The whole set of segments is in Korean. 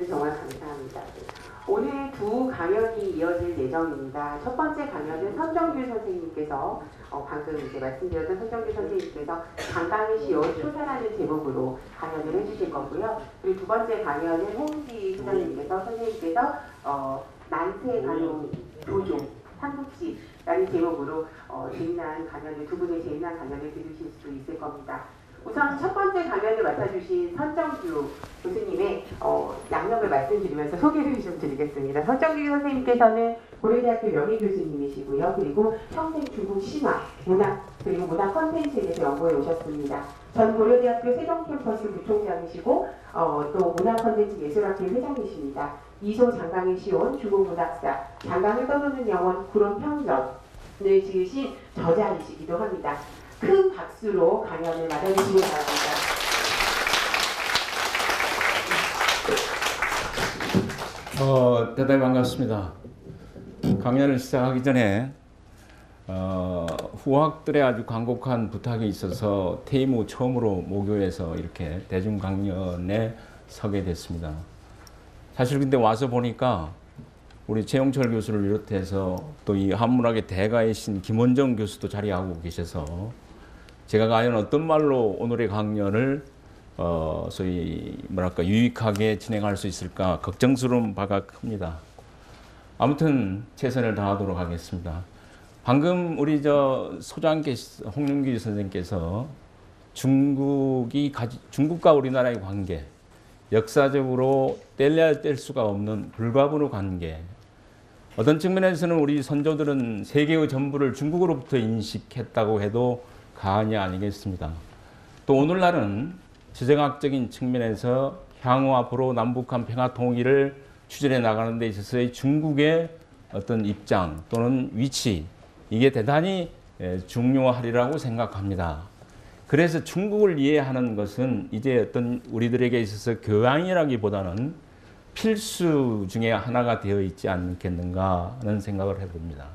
주셔서 정말 감사합니다. 오늘 두 강연이 이어질 예정입니다. 첫 번째 강연은 선정규 선생님께서 방금 이제 말씀드렸던 선정규 선생님께서 강강의 시온 초사라는 제목으로 강연을 해주실 거고요. 그리고 두 번째 강연은 홍기 소장님께서 선생님께서 난세 간호 도종 삼국지라는 제목으로 재미난 강연을 두 분의 재미난 강연을 들으실 수 있을 겁니다. 우선 첫 번째 강연을 맡아주신 선정규 교수님의 양력을 말씀드리면서 소개를 좀 드리겠습니다. 선정규 선생님께서는 고려대학교 명예교수님이시고요. 그리고 평생 중국 신화, 문학, 그리고 문화 컨텐츠에 대해서 연구해 오셨습니다. 전 고려대학교 세종캠퍼스 부총장이시고 또 문화 컨텐츠 예술학회 회장이십니다. 이소 장강의 시온 중국 문학사, 장강을 떠도는 영원 구름 평전을 지으신 저자이시기도 합니다. 큰 박수로 강연을 맞아주시기 바랍니다. 대단히 반갑습니다. 강연을 시작하기 전에 후학들의 아주 간곡한 부탁이 있어서 퇴임 후 처음으로 모교에서 이렇게 대중 강연에 서게 됐습니다. 사실 근데 와서 보니까 우리 최영철 교수를 비롯해서 또 이 한문학의 대가이신 김원정 교수도 자리하고 계셔서 제가 과연 어떤 말로 오늘의 강연을 소위 뭐랄까 유익하게 진행할 수 있을까 걱정스러운 바가 큽니다. 아무튼 최선을 다하도록 하겠습니다. 방금 우리 홍윤기 선생님께서 중국과 우리나라의 관계, 역사적으로 뗄래야 뗄 수가 없는 불가분의 관계. 어떤 측면에서는 우리 선조들은 세계의 전부를 중국으로부터 인식했다고 해도 과언이 아니겠습니다. 또 오늘날은 지정학적인 측면에서 향후 앞으로 남북한 평화 통일을 추진해 나가는 데 있어서의 중국의 어떤 입장 또는 위치, 이게 대단히 중요하리라고 생각합니다. 그래서 중국을 이해하는 것은 이제 어떤 우리들에게 있어서 교양이라기보다는 필수 중에 하나가 되어 있지 않겠는가 하는 생각을 해봅니다.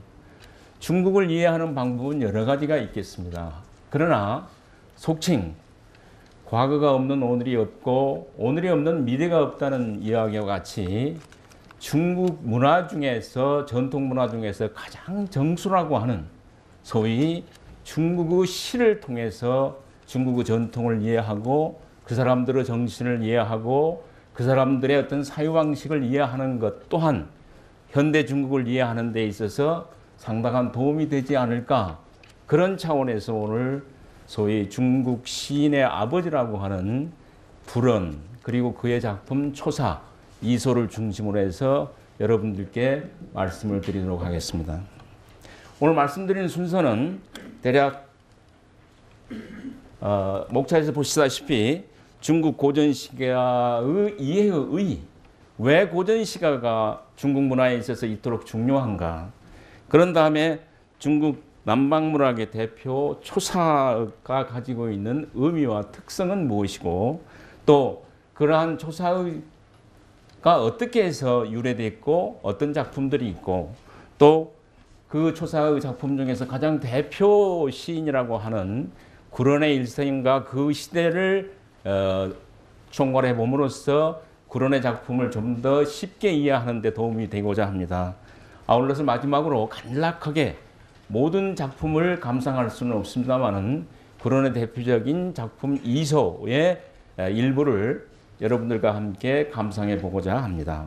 중국을 이해하는 방법은 여러 가지가 있겠습니다. 그러나 속칭 과거가 없는 오늘이 없고 오늘이 없는 미래가 없다는 이야기와 같이 중국 문화 중에서 전통 문화 중에서 가장 정수라고 하는 소위 중국의 시를 통해서 중국의 전통을 이해하고 그 사람들의 정신을 이해하고 그 사람들의 어떤 사유방식을 이해하는 것 또한 현대 중국을 이해하는 데 있어서 상당한 도움이 되지 않을까, 그런 차원에서 오늘 소위 중국 시인의 아버지라고 하는 불언 그리고 그의 작품 초사 이소를 중심으로 해서 여러분들께 말씀을 드리도록 하겠습니다. 오늘 말씀드리는 순서는 대략 목차에서 보시다시피 중국 고전시가의 이해의 의, 왜 고전시가가 중국 문화에 있어서 이토록 중요한가, 그런 다음에 중국 남방문학의 대표 초사가 가지고 있는 의미와 특성은 무엇이고 또 그러한 초사가 어떻게 해서 유래됐고 어떤 작품들이 있고 또 그 초사의 작품 중에서 가장 대표 시인이라고 하는 구런의 일생과 그 시대를 총괄해 봄으로써 구런의 작품을 좀 더 쉽게 이해하는 데 도움이 되고자 합니다. 아울러서 마지막으로 간략하게 모든 작품을 감상할 수는 없습니다만은 구런의 대표적인 작품 이소의 일부를 여러분들과 함께 감상해 보고자 합니다.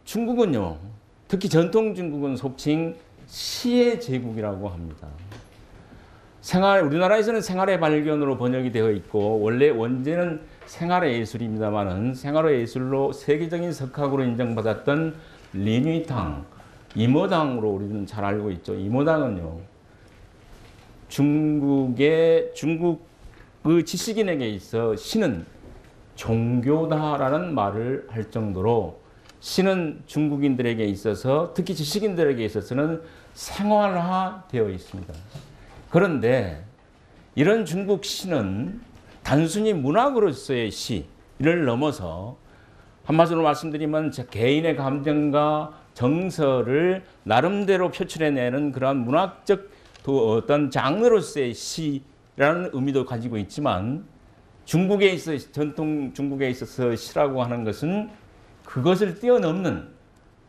중국은요, 특히 전통 중국은 속칭 시의 제국이라고 합니다. 우리나라에서는 생활의 발견으로 번역이 되어 있고 원래 원제는 생활의 예술입니다만은 생활의 예술로 세계적인 석학으로 인정받았던 리뉴이탕, 이모당으로 우리는 잘 알고 있죠. 이모당은요, 중국의 지식인에게 있어 시는 종교다라는 말을 할 정도로 시는 중국인들에게 있어서 특히 지식인들에게 있어서는 생활화되어 있습니다. 그런데 이런 중국 시는 단순히 문학으로서의 시를 넘어서 한마디로 말씀드리면 개인의 감정과 정서를 나름대로 표출해내는 그러한 문학적 어떤 장르로서의 시라는 의미도 가지고 있지만 전통 중국에 있어서 시라고 하는 것은 그것을 뛰어넘는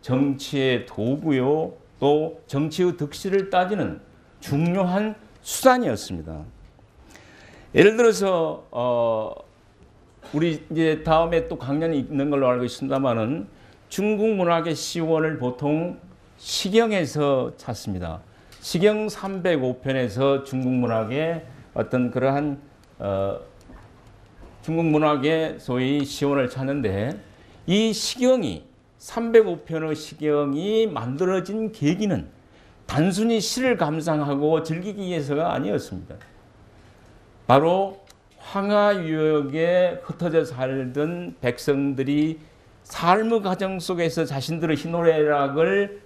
정치의 도구요, 또 정치의 득실을 따지는 중요한 수단이었습니다. 예를 들어서 우리 이제 다음에 또 강연이 있는 걸로 알고 있습니다만은 중국 문학의 시원을 보통 시경에서 찾습니다. 시경 305편에서 중국 문학의 어떤 그러한 중국 문학의 소위 시원을 찾는데, 이 시경이 305편의 시경이 만들어진 계기는 단순히 시를 감상하고 즐기기 위해서가 아니었습니다. 바로 황하 유역에 흩어져 살던 백성들이 삶의 과정 속에서 자신들의 희노애락을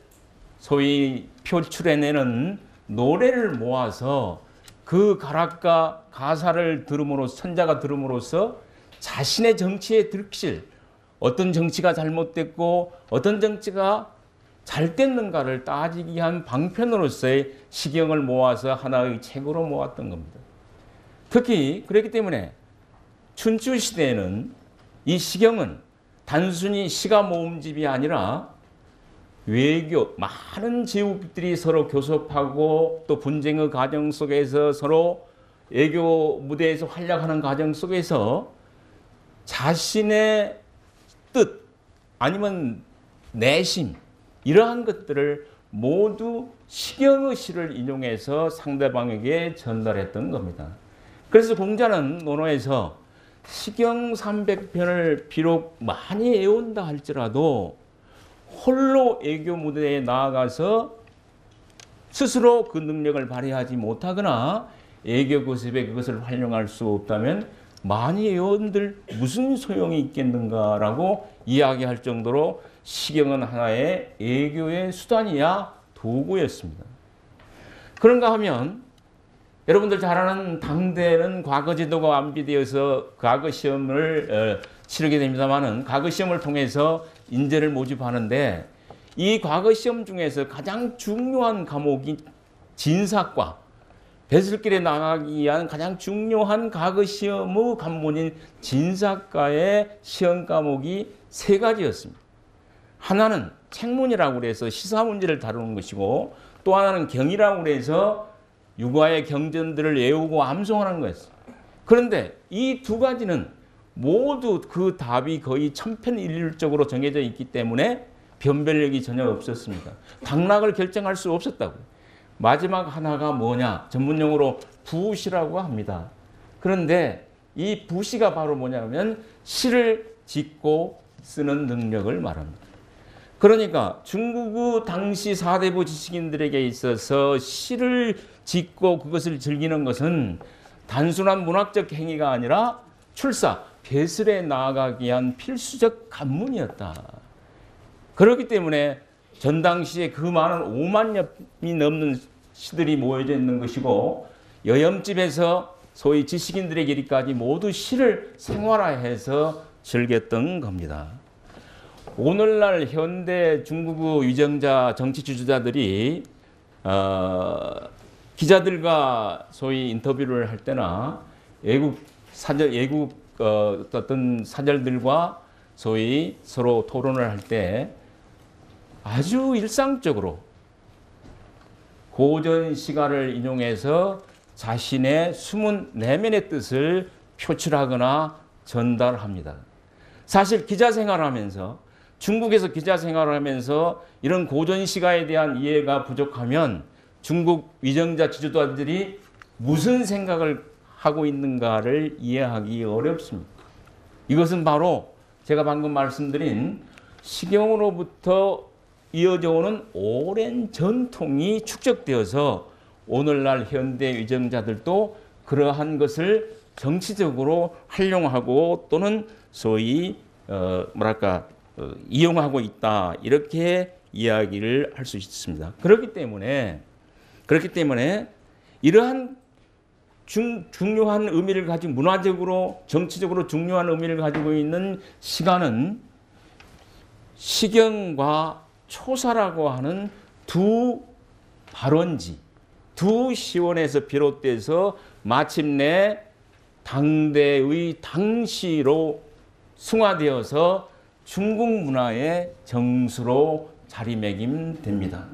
소위 표출해내는 노래를 모아서 그 가락과 가사를 들음으로써, 선자가 들음으로써 자신의 정치의 득실, 어떤 정치가 잘못됐고 어떤 정치가 잘 됐는가를 따지기 위한 방편으로서의 시경을 모아서 하나의 책으로 모았던 겁니다. 특히 그렇기 때문에 춘추 시대에는 이 시경은 단순히 시가 모음집이 아니라 외교, 많은 제국들이 서로 교섭하고 또 분쟁의 과정 속에서 서로 외교 무대에서 활약하는 과정 속에서 자신의 뜻 아니면 내심, 이러한 것들을 모두 시경의 시를 인용해서 상대방에게 전달했던 겁니다. 그래서 공자는 논어에서 시경 300편을 비록 많이 외운다 할지라도 홀로 애교 무대에 나아가서 스스로 그 능력을 발휘하지 못하거나 애교 고습에 그것을 활용할 수 없다면 많이 외운들 무슨 소용이 있겠는가라고 이야기할 정도로 시경은 하나의 애교의 수단이야 도구였습니다. 그런가 하면 여러분들 잘 아는 당대는 과거 지도가 완비되어서 과거 시험을 치르게 됩니다만은 과거 시험을 통해서 인재를 모집하는데 이 과거 시험 중에서 가장 중요한 과목이 진사과, 배슬길에 나가기 위한 가장 중요한 과거 시험의 관문인 진사과의 시험 과목이 세 가지였습니다. 하나는 책문이라고 해서 시사 문제를 다루는 것이고, 또 하나는 경이라고 해서 육아의 경전들을 외우고 암송하는 거였어요. 그런데 이 두 가지는 모두 그 답이 거의 천편일률적으로 정해져 있기 때문에 변별력이 전혀 없었습니다. 당락을 결정할 수 없었다고. 마지막 하나가 뭐냐? 전문용어로 부시라고 합니다. 그런데 이 부시가 바로 뭐냐면 시를 짓고 쓰는 능력을 말합니다. 그러니까 중국의 당시 사대부 지식인들에게 있어서 시를 짓고 그것을 즐기는 것은 단순한 문학적 행위가 아니라 출사, 배슬에 나아가기 위한 필수적 관문이었다. 그렇기 때문에 전 당시에 그 많은 5만 엽이 넘는 시들이 모여져 있는 것이고, 여염집에서 소위 지식인들의 길이까지 모두 시를 생활화해서 즐겼던 겁니다. 오늘날 현대 중국의 위정자 정치 지도자들이 기자들과 소위 인터뷰를 할 때나 외국 어떤 사절들과 소위 서로 토론을 할 때 아주 일상적으로 고전 시가를 인용해서 자신의 숨은 내면의 뜻을 표출하거나 전달합니다. 사실 기자 생활하면서, 중국에서 기자 생활하면서 이런 고전 시가에 대한 이해가 부족하면 중국 위정자 지도자들이 무슨 생각을 하고 있는가를 이해하기 어렵습니다. 이것은 바로 제가 방금 말씀드린 시경으로부터 이어져 오는 오랜 전통이 축적되어서 오늘날 현대 위정자들도 그러한 것을 정치적으로 활용하고 또는 소위 이용하고 있다, 이렇게 이야기를 할 수 있습니다. 그렇기 때문에 이러한 중요한 의미를 가지고, 문화적으로 정치적으로 중요한 의미를 가지고 있는 시가는 시경과 초사라고 하는 두 발원지, 두 시원에서 비롯돼서 마침내 당대의 당시로 승화되어서 중국 문화의 정수로 자리매김됩니다.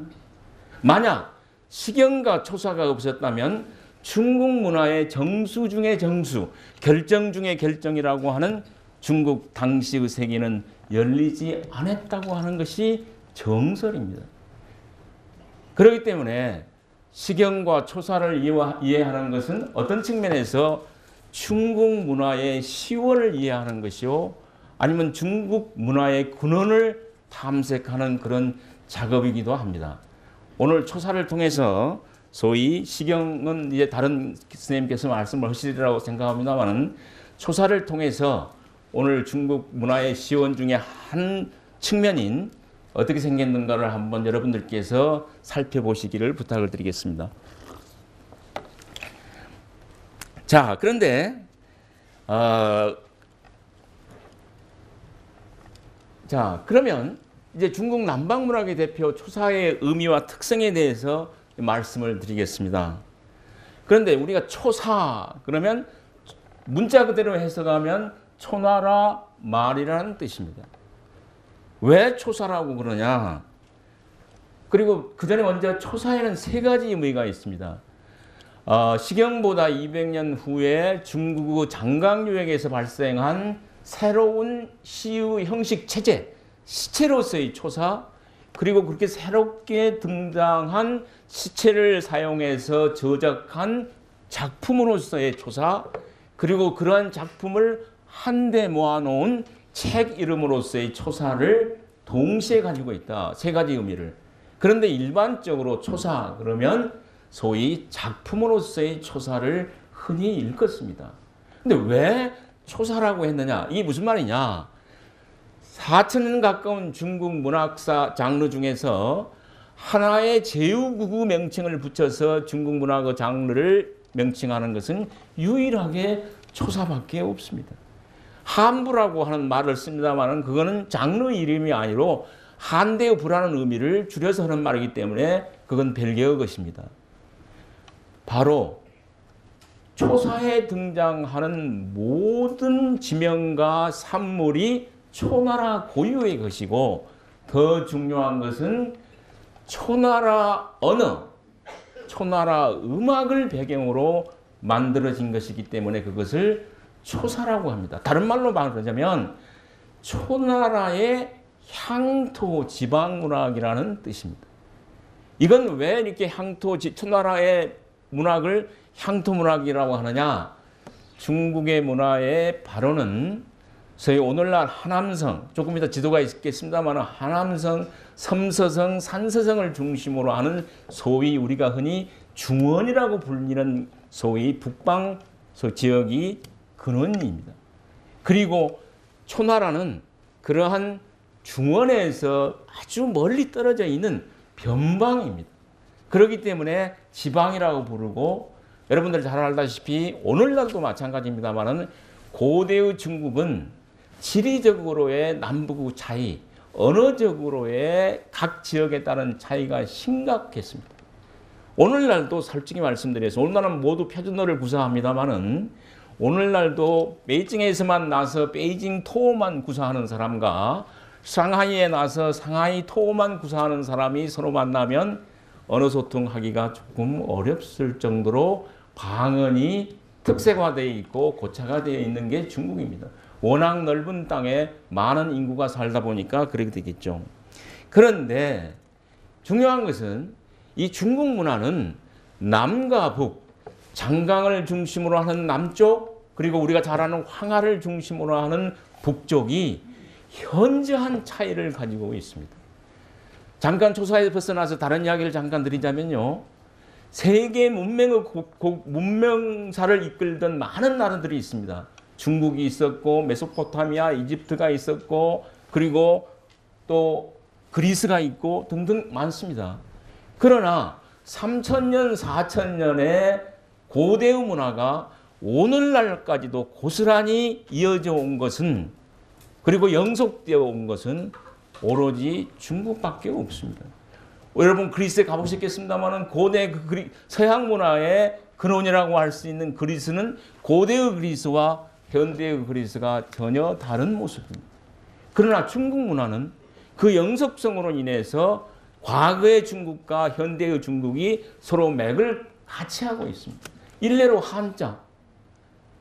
만약 시경과 초사가 없었다면 중국 문화의 정수 중의 정수, 결정 중의 결정이라고 하는 중국 당시의 세계는 열리지 않았다고 하는 것이 정설입니다. 그렇기 때문에 시경과 초사를 이해하는 것은 어떤 측면에서 중국 문화의 시원을 이해하는 것이요, 아니면 중국 문화의 근원을 탐색하는 그런 작업이기도 합니다. 오늘 초사를 통해서 소위 시경은 이제 다른 스님께서 말씀을 하시리라고 생각합니다만은 초사를 통해서 오늘 중국 문화의 시원 중에 한 측면인 어떻게 생겼는가를 한번 여러분들께서 살펴보시기를 부탁을 드리겠습니다. 자, 그런데 자, 그러면 이제 중국 남방문학의 대표 초사의 의미와 특성에 대해서 말씀을 드리겠습니다. 그런데 우리가 초사 그러면 문자 그대로 해석하면 초나라 말이라는 뜻입니다. 왜 초사라고 그러냐? 그리고 그 전에 먼저 초사에는 세 가지 의미가 있습니다. 시경보다 200년 후에 중국 장강유역에서 발생한 새로운 시의 형식 체제, 시체로서의 초사, 그리고 그렇게 새롭게 등장한 시체를 사용해서 저작한 작품으로서의 초사, 그리고 그러한 작품을 한데 모아놓은 책 이름으로서의 초사를 동시에 가지고 있다. 세 가지 의미를. 그런데 일반적으로 초사 그러면 소위 작품으로서의 초사를 흔히 일컫습니다. 근데 왜 초사라고 했느냐? 이게 무슨 말이냐? 4,000년 가까운 중국 문학사 장르 중에서 하나의 제후국의 명칭을 붙여서 중국 문학의 장르를 명칭하는 것은 유일하게 초사밖에 없습니다. 한부라고 하는 말을 씁니다만 그거는 장르 이름이 아니로 한대의 부라는 의미를 줄여서 하는 말이기 때문에 그건 별개의 것입니다. 바로 초사에 등장하는 모든 지명과 산물이 초나라 고유의 것이고, 더 중요한 것은 초나라 언어, 초나라 음악을 배경으로 만들어진 것이기 때문에 그것을 초사라고 합니다. 다른 말로 말하자면 초나라의 향토 지방문학이라는 뜻입니다. 이건 왜 이렇게 초나라의 문학을 향토문학이라고 하느냐? 중국의 문화의 발원은 저희 오늘날 하남성, 조금 이따 지도가 있겠습니다만 하남성, 섬서성, 산서성을 중심으로 하는 소위 우리가 흔히 중원이라고 불리는 소위 북방 지역이 근원입니다. 그리고 초나라는 그러한 중원에서 아주 멀리 떨어져 있는 변방입니다. 그렇기 때문에 지방이라고 부르고, 여러분들 잘 알다시피 오늘날도 마찬가지입니다만 고대의 중국은 지리적으로의 남북의 차이, 언어적으로의 각 지역에 따른 차이가 심각했습니다. 오늘날도 솔직히 말씀드려서 오늘날은 모두 표준어를 구사합니다만은 오늘날도 베이징에서만 나서 베이징 토어만 구사하는 사람과 상하이에 나서 상하이 토어만 구사하는 사람이 서로 만나면 언어 소통하기가 조금 어렵을 정도로 방언이 특색화되어 있고 고착화되어 있는 게 중국입니다. 워낙 넓은 땅에 많은 인구가 살다 보니까 그렇게 되겠죠. 그런데 중요한 것은 이 중국 문화는 남과 북, 장강을 중심으로 하는 남쪽, 그리고 우리가 잘 아는 황하를 중심으로 하는 북쪽이 현저한 차이를 가지고 있습니다. 잠깐 초사에 벗어나서 다른 이야기를 잠깐 드리자면요. 세계 문명의 문명사를 이끌던 많은 나라들이 있습니다. 중국이 있었고, 메소포타미아, 이집트가 있었고, 그리고 또 그리스가 있고 등등 많습니다. 그러나 3,000년, 4,000년의 고대의 문화가 오늘날까지도 고스란히 이어져 온 것은, 그리고 영속되어 온 것은 오로지 중국밖에 없습니다. 여러분 그리스에 가보셨겠습니다만 고대 서양 문화의 근원이라고 할 수 있는 그리스는 고대의 그리스와 현대의 그리스가 전혀 다른 모습입니다. 그러나 중국 문화는 그 영속성으로 인해서 과거의 중국과 현대의 중국이 서로 맥을 같이 하고 있습니다. 일례로 한자.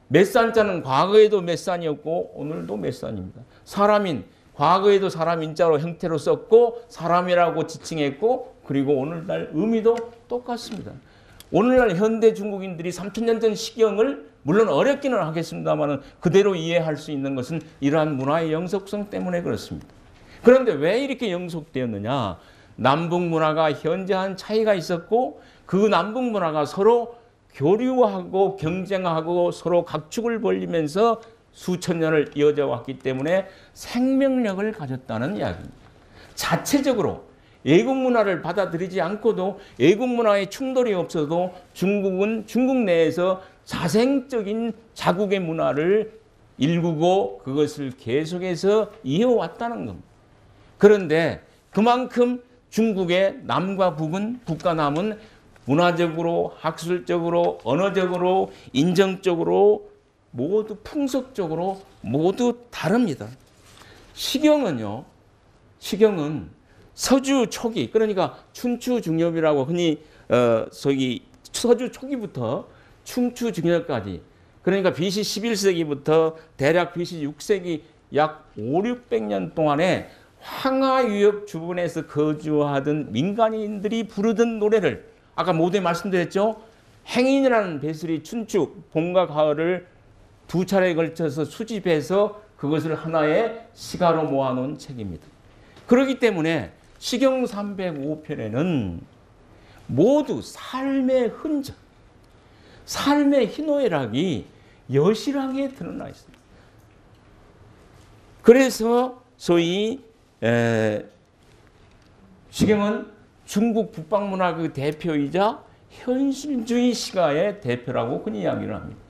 메산자는 과거에도 메산이었고 오늘도 메산입니다. 사람인, 과거에도 사람인자로 형태로 썼고 사람이라고 지칭했고 그리고 오늘날 의미도 똑같습니다. 오늘날 현대 중국인들이 3000년 전 시경을 물론 어렵기는 하겠습니다만 그대로 이해할 수 있는 것은 이러한 문화의 영속성 때문에 그렇습니다. 그런데 왜 이렇게 영속되었느냐? 남북 문화가 현저한 차이가 있었고 그 남북 문화가 서로 교류하고 경쟁하고 서로 각축을 벌리면서 수천 년을 이어져 왔기 때문에 생명력을 가졌다는 이야기입니다. 자체적으로 외국 문화를 받아들이지 않고도 외국 문화의 충돌이 없어도 중국은 중국 내에서 자생적인 자국의 문화를 일구고 그것을 계속해서 이어왔다는 겁니다. 그런데 그만큼 중국의 남과 북은, 북과 남은 문화적으로, 학술적으로, 언어적으로, 인정적으로 모두 풍속적으로 모두 다릅니다. 시경은요. 시경은 서주 초기, 그러니까 춘추 중엽이라고 흔히 서주 초기부터 춘추 중엽까지, 그러니까 BC 11세기부터 대략 BC 6세기 약 500~600년 동안에 황하유역 주변에서 거주하던 민간인들이 부르던 노래를 아까 모두에 말씀드렸죠. 행인이라는 배설이 춘추 봄과 가을을 두 차례에 걸쳐서 수집해서 그것을 하나의 시가로 모아놓은 책입니다. 그렇기 때문에 시경 305편에는 모두 삶의 흔적, 삶의 희노애락이 여실하게 드러나 있습니다. 그래서 소위 시경은 중국 북방문화 그 대표이자 현실주의 시가의 대표라고 흔히 이야기를 합니다.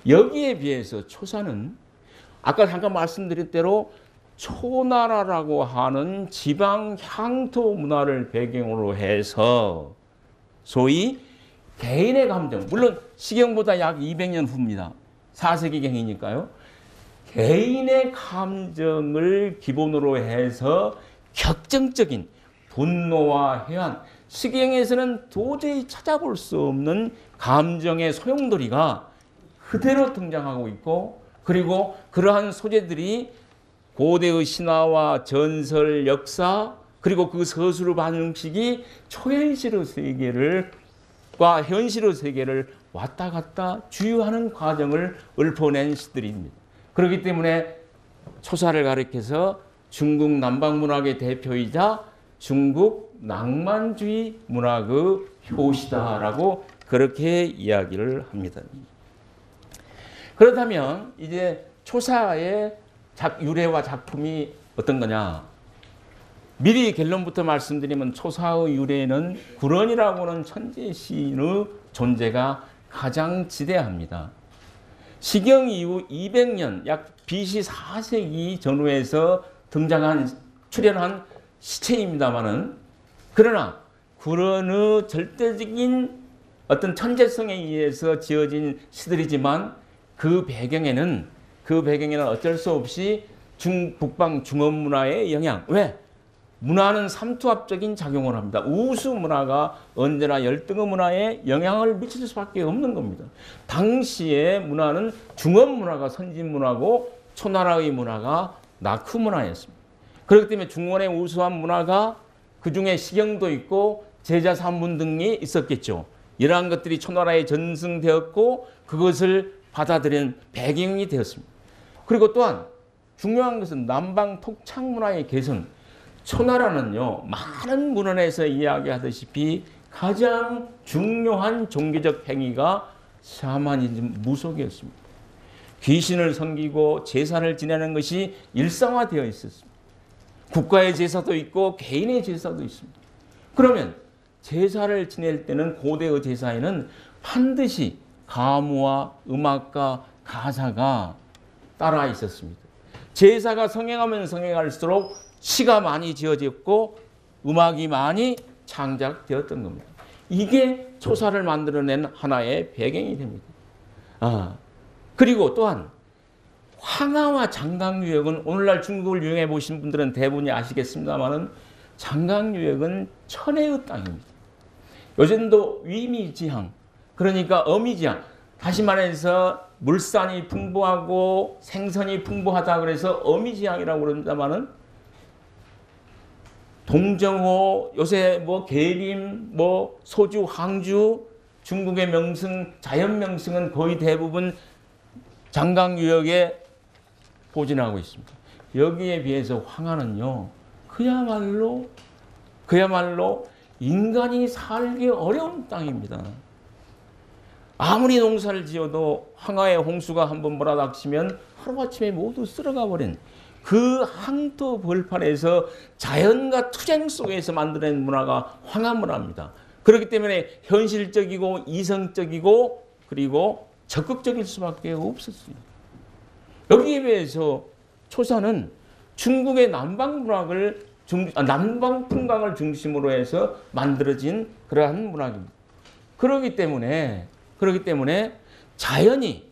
여기에 비해서 초사는 아까 잠깐 말씀드린 대로 초나라라고 하는 지방 향토 문화를 배경으로 해서 소위 개인의 감정, 물론 시경보다 약 200년 후입니다. 4세기경이니까요. 개인의 감정을 기본으로 해서 격정적인 분노와 해안, 시경에서는 도저히 찾아볼 수 없는 감정의 소용돌이가 그대로 등장하고 있고, 그리고 그러한 소재들이 고대의 신화와 전설, 역사, 그리고 그 서술의 방식이 초현실의 세계과 현실의 세계를 왔다 갔다 주유하는 과정을 읊어낸 시들입니다. 그렇기 때문에 초사를 가리켜서 중국 남방문학의 대표이자 중국 낭만주의 문학의 효시다라고 그렇게 이야기를 합니다. 그렇다면 이제 초사의 유래와 작품이 어떤 거냐? 미리 결론부터 말씀드리면 초사의 유래는 구런이라고 하는 천재 시인의 존재가 가장 지대합니다. 시경 이후 200년, 약 BC 4세기 전후에서 출현한 시체입니다마는, 그러나 구런의 절대적인 어떤 천재성에 의해서 지어진 시들이지만 그 배경에는 어쩔 수 없이 북방 중업 문화의 영향. 왜? 문화는 삼투압적인 작용을 합니다. 우수 문화가 언제나 열등의 문화에 영향을 미칠 수밖에 없는 겁니다. 당시의 문화는 중업 문화가 선진 문화고 초나라의 문화가 낙후 문화였습니다. 그렇기 때문에 중원의 우수한 문화가 그중에 시경도 있고 제자산문 등이 있었겠죠. 이러한 것들이 초나라에 전승되었고 그것을 받아들인 배경이 되었습니다. 그리고 또한 중요한 것은 남방 톡창 문화의 개선. 초나라는요, 많은 문헌에서 이야기하다시피 가장 중요한 종교적 행위가 샤머니즘, 무속이었습니다. 귀신을 섬기고 제사를 지내는 것이 일상화되어 있었습니다. 국가의 제사도 있고 개인의 제사도 있습니다. 그러면 제사를 지낼 때는 고대의 제사에는 반드시 가무와 음악과 가사가 따라 있었습니다. 제사가 성행하면 성행할수록 시가 많이 지어졌고 음악이 많이 창작되었던 겁니다. 이게 초사를 만들어낸 하나의 배경이 됩니다. 그리고 또한 황하와 장강유역은 오늘날 중국을 유행해 보신 분들은 대부분이 아시겠습니다만은 장강유역은 천혜의 땅입니다. 요즘도 위미지향, 그러니까 어미지향, 다시 말해서 물산이 풍부하고 생선이 풍부하다 그래서 어미지향이라고 그럽니다만은 동정호, 요새 뭐 계림, 뭐 소주, 항주, 중국의 명승, 자연 명승은 거의 대부분 장강유역에 보진하고 있습니다. 여기에 비해서 황하는요, 그야말로 인간이 살기 어려운 땅입니다. 아무리 농사를 지어도 황하의 홍수가 한번 몰아닥치면 하루아침에 모두 쓸어가 버린 그 항토 벌판에서 자연과 투쟁 속에서 만들어낸 문화가 황하 문화입니다. 그렇기 때문에 현실적이고 이성적이고 그리고 적극적일 수밖에 없었습니다. 여기에 비해서 초사는 중국의 남방 풍광을 중심으로 해서 만들어진 그러한 문화입니다. 그렇기 때문에 자연이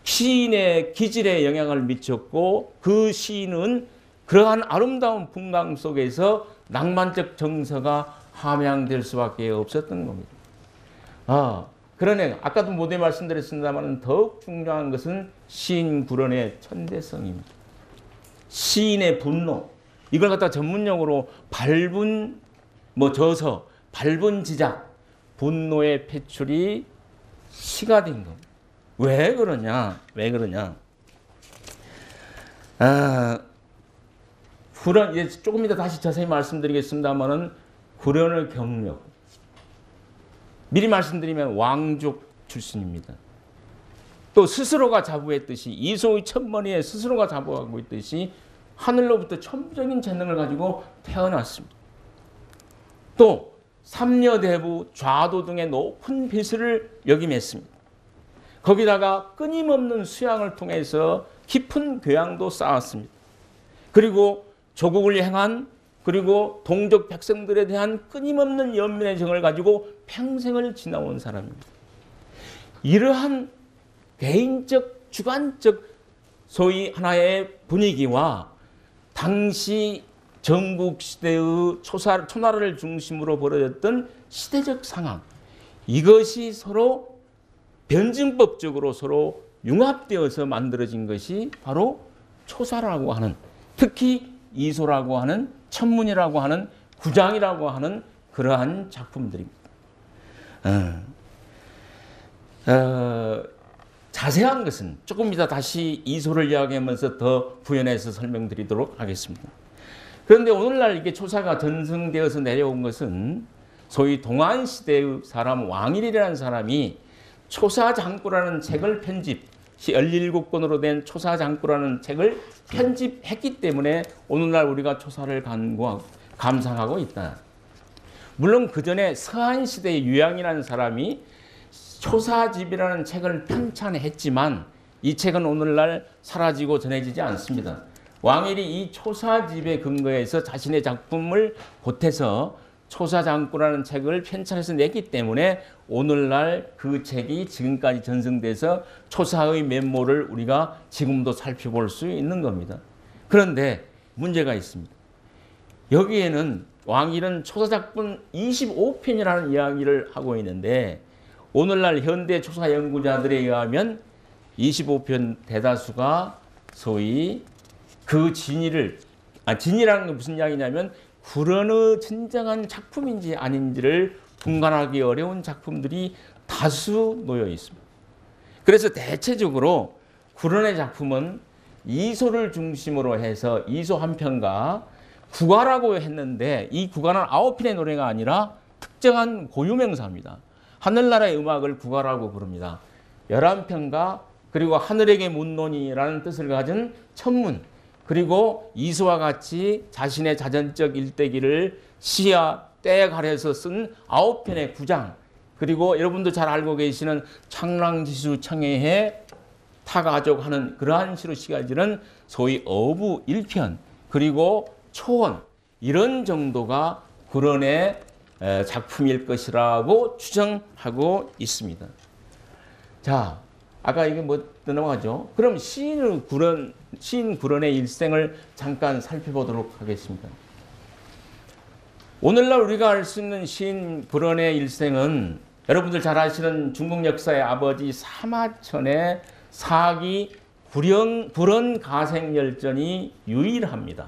시인의 기질에 영향을 미쳤고 그 시인은 그러한 아름다운 풍광 속에서 낭만적 정서가 함양될 수밖에 없었던 겁니다. 그러네. 아까도 모두에 말씀드렸습니다만 더욱 중요한 것은 시인 구런의 천대성입니다. 시인의 분노. 이걸 갖다 전문용어로 발분, 저서, 발분 지작, 분노의 표출이 시가 된 겁니다. 왜 그러냐? 구런, 이제 조금 이따 다시 자세히 말씀드리겠습니다만은 구련의 경력. 미리 말씀드리면 왕족 출신입니다. 또 스스로가 자부했듯이 이소의 첫머리에 스스로가 자부하고 있듯이 하늘로부터 천부적인 재능을 가지고 태어났습니다. 또 삼려대부, 좌도 등의 높은 빚을 역임했습니다. 거기다가 끊임없는 수양을 통해서 깊은 교양도 쌓았습니다. 그리고 조국을 향한 그리고 동족 백성들에 대한 끊임없는 연민의 정을 가지고 평생을 지나온 사람입니다. 이러한 개인적, 주관적 소위 하나의 분위기와 당시 전국시대의 초나라를 중심으로 벌어졌던 시대적 상황, 이것이 서로 변증법적으로 서로 융합되어서 만들어진 것이 바로 초사라고 하는, 특히 이소라고 하는, 천문이라고 하는, 구장이라고 하는 그러한 작품들입니다. 자세한 것은 조금 이따 다시 이소를 이야기하면서 더 부연해서 설명드리도록 하겠습니다. 그런데 오늘날 이게 초사가 전승되어서 내려온 것은 소위 동안시대의 사람 왕일이라는 사람이 초사장구라는 책을 편집, 17권으로 된 초사장구라는 책을 편집했기 때문에 오늘날 우리가 초사를 감상하고 있다. 물론 그 전에 서한시대의 유양이라는 사람이 초사집이라는 책을 편찬했지만 이 책은 오늘날 사라지고 전해지지 않습니다. 왕일이 이 초사집에 근거해서 자신의 작품을 보태서 초사장구라는 책을 편찬해서 냈기 때문에 오늘날 그 책이 지금까지 전승돼서 초사의 면모를 우리가 지금도 살펴볼 수 있는 겁니다. 그런데 문제가 있습니다. 여기에는 왕일은 초사작품 25편이라는 이야기를 하고 있는데 오늘날 현대 초사 연구자들에 의하면 25편 대다수가 소위 그 진이라는 게 무슨 이야기냐면 구런의 진정한 작품인지 아닌지를 분간하기 어려운 작품들이 다수 놓여 있습니다. 그래서 대체적으로 구런의 작품은 이소를 중심으로 해서 이소 한 편과 국가라고 했는데 이 국가는 9편의 노래가 아니라 특정한 고유명사입니다. 하늘나라의 음악을 국가라고 부릅니다. 11편과 그리고 하늘에게 묻노니라는 뜻을 가진 천문, 그리고 이소와 같이 자신의 자전적 일대기를 시야 때에 가려서 쓴 9편의 구장, 그리고 여러분도 잘 알고 계시는 창랑지수 청해해 타가족 하는 그러한 시로 시가지는 소위 어부 1편, 그리고 초원, 이런 정도가 구런의 작품일 것이라고 추정하고 있습니다. 자, 아까 이게 뭐 넘어가죠. 그럼 시인 구런의 일생을 잠깐 살펴보도록 하겠습니다. 오늘날 우리가 알 수 있는 시인 구런의 일생은 여러분들 잘 아시는 중국 역사의 아버지 사마천의 사기 불원 가생열전이 유일합니다.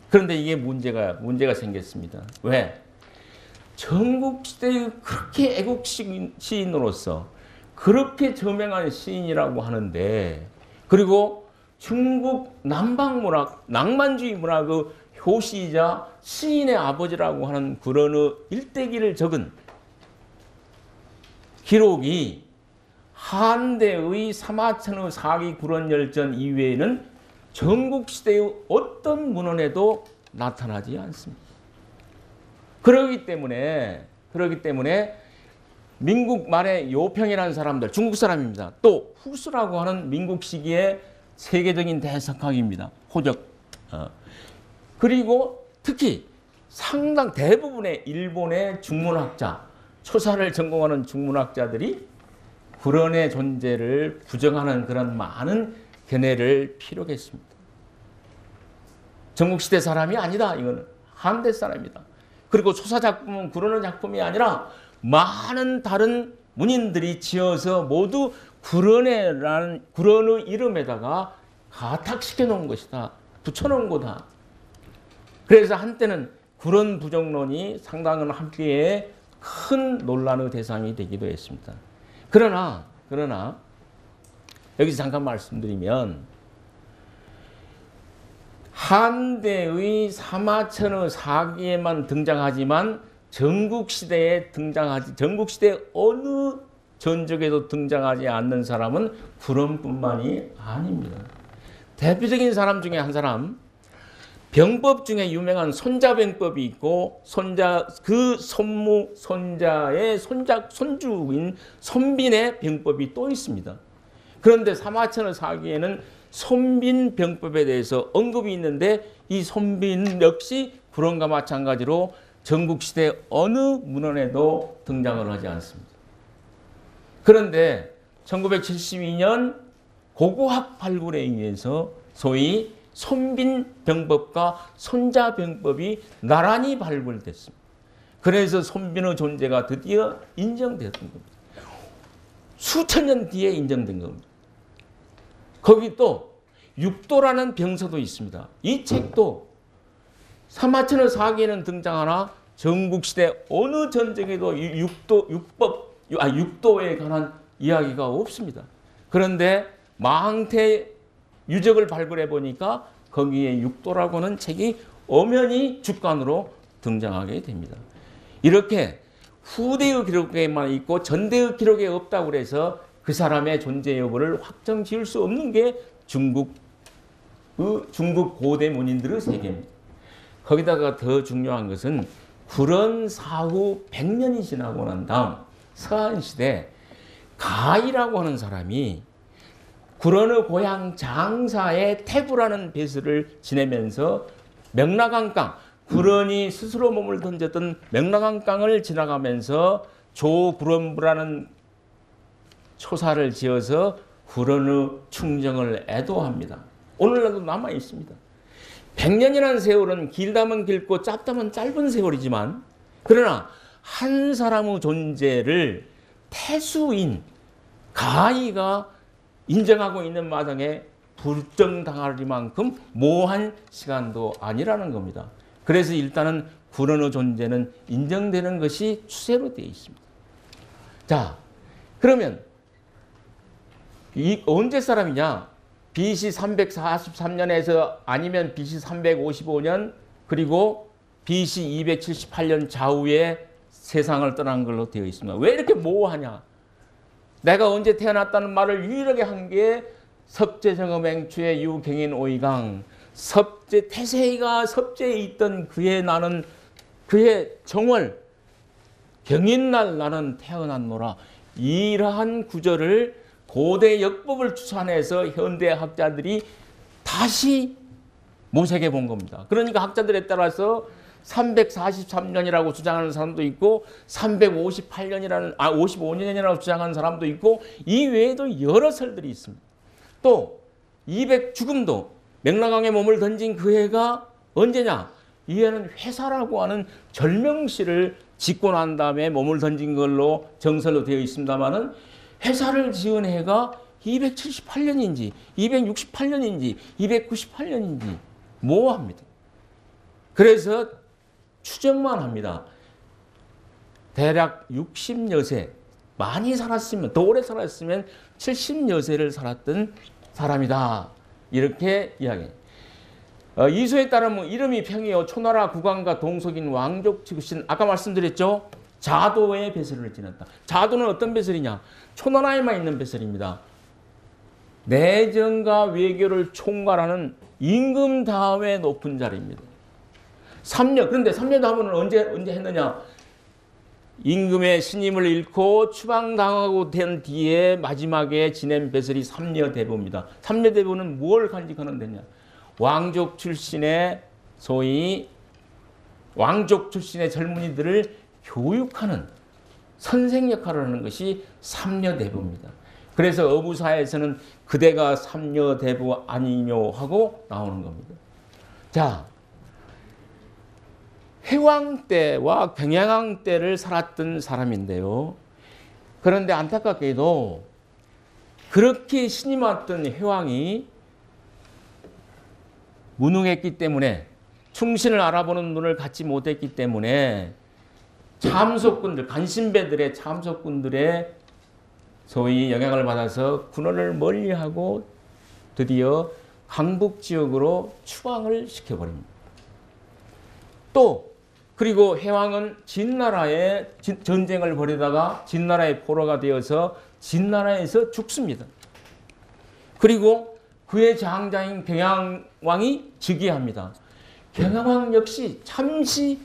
그런데 이게 문제가 생겼습니다. 왜? 전국시대의 그렇게 애국 시인으로서 그렇게 저명한 시인이라고 하는데, 그리고 중국 남방문학, 낭만주의 문학의 효시이자 시인의 아버지라고 하는 구런의 일대기를 적은 기록이 한대의 사마천의 사기 구런열전 이외에는 전국시대의 어떤 문헌에도 나타나지 않습니다. 그러기 때문에 민국 말의 요평이라는 사람들, 중국 사람입니다. 또 후수라고 하는 민국 시기의 세계적인 대석학입니다. 호적. 그리고 특히 상당 대부분의 일본의 중문학자, 초사를 전공하는 중문학자들이 구런의 존재를 부정하는 그런 많은 견해를 피력했습니다. 전국시대 사람이 아니다. 이거는 한대 사람이다. 그리고 초사 작품은 구런의 작품이 아니라 많은 다른 문인들이 지어서 모두 구런의 이름에다가 가탁시켜 놓은 것이다. 붙여놓은 거다. 그래서 한때는 구런 부정론이 상당한 함께의 큰 논란의 대상이 되기도 했습니다. 그러나 여기서 잠깐 말씀드리면 한대의 사마천의 사기에만 등장하지만 전국시대에 어느 전적에도 등장하지 않는 사람은 구런뿐만이 아닙니다. 대표적인 사람 중에 한 사람, 병법 중에 유명한 손자병법이 있고 그 손자의 손주인 손빈의 병법이 또 있습니다. 그런데 사마천의 사기에는 손빈 병법에 대해서 언급이 있는데 이 손빈 역시 구런과 마찬가지로 전국시대 어느 문헌에도 등장을 하지 않습니다. 그런데 1972년 고고학 발굴에 의해서 소위 손빈병법과 손자병법이 나란히 발굴됐습니다. 그래서 손빈의 존재가 드디어 인정되었던 겁니다. 수천 년 뒤에 인정된 겁니다. 거기 또 육도라는 병서도 있습니다. 이 책도 사마천의 사기에는 등장하나 전국시대 어느 전쟁에도 육도에 관한 이야기가 없습니다. 그런데 망태 유적을 발굴해 보니까 거기에 육도라고 하는 책이 엄연히 주관으로 등장하게 됩니다. 이렇게 후대의 기록에만 있고 전대의 기록에 없다고 해서 그 사람의 존재 여부를 확정 지을 수 없는 게 중국 고대 문인들의 세계입니다. 거기다가 더 중요한 것은 구런 사후 100년이 지나고 난 다음 서한시대 가이라고 하는 사람이 구런의 고향 장사의 태구라는 배수를 지내면서 명락안강, 구런이 스스로 몸을 던졌던 명락안강을 지나가면서 조구런부라는 초사를 지어서 구런의 충정을 애도합니다. 오늘날도 남아 있습니다. 100년이라는 세월은 길다면 길고 짧다면 짧은 세월이지만, 그러나 한 사람의 존재를 태수인 가이가 인정하고 있는 마당에 불정당하리만큼 모호한 시간도 아니라는 겁니다. 그래서 일단은 구런의 존재는 인정되는 것이 추세로 되어 있습니다. 자, 그러면 이 언제 사람이냐? BC 343년에서 아니면 BC 355년 그리고 BC 278년 좌우에 세상을 떠난 걸로 되어 있습니다. 왜 이렇게 모호하냐? 내가 언제 태어났다는 말을 유일하게 한 게 섭제정음행추의 유경인 오이강, 태세이가 섭제에 있던 그의 정월 경인날 나는 태어났노라. 이러한 구절을 고대 역법을 추산해서 현대 학자들이 다시 모색해 본 겁니다. 그러니까 학자들에 따라서 343년이라고 주장하는 사람도 있고 55년이라고 주장하는 사람도 있고 이 외에도 여러 설들이 있습니다. 또 200 죽음도 맥락강에 몸을 던진 그 해가 언제냐? 이 해는 회사라고 하는 절명시를 짓고 난 다음에 몸을 던진 걸로 정설로 되어 있습니다만은 회사를 지은 해가 278년인지 268년인지 298년인지 모호합니다. 그래서 추정만 합니다. 대략 60여 세, 많이 살았으면, 더 오래 살았으면 70여 세를 살았던 사람이다. 이렇게 이야기해요. 이소에 따르면 이름이 평이요 초나라 국왕과 동속인 왕족 출신, 아까 말씀드렸죠? 자도의 배설을 지냈다. 자도는 어떤 배설이냐? 초나라에만 있는 배설입니다. 내정과 외교를 총괄하는 임금 다음에 높은 자리입니다. 3년, 그런데 3년 다음은 언제 했느냐? 임금의 신임을 잃고 추방당하고 된 뒤에 마지막에 지낸 배설이 삼려대부입니다. 삼려대부는 뭘 간직하는 데냐? 왕족 출신의 소위 왕족 출신의 젊은이들을 교육하는 선생 역할을 하는 것이 삼려대부입니다. 그래서 어부사에서는 그대가 삼려대부 아니뇨 하고 나오는 겁니다. 자, 회왕 때와 경양왕 때를 살았던 사람인데요. 그런데 안타깝게도 그렇게 신이 왔던 회왕이 무능했기 때문에 충신을 알아보는 눈을 갖지 못했기 때문에 참속군들, 간신배들의 참속군들의 소위 영향을 받아서 군원을 멀리하고 드디어 강북 지역으로 추방을 시켜버립니다. 또 그리고 회왕은 진나라에 전쟁을 벌이다가 진나라의 포로가 되어서 진나라에서 죽습니다. 그리고 그의 장자인 경양왕이 즉위합니다. 경양왕 역시 잠시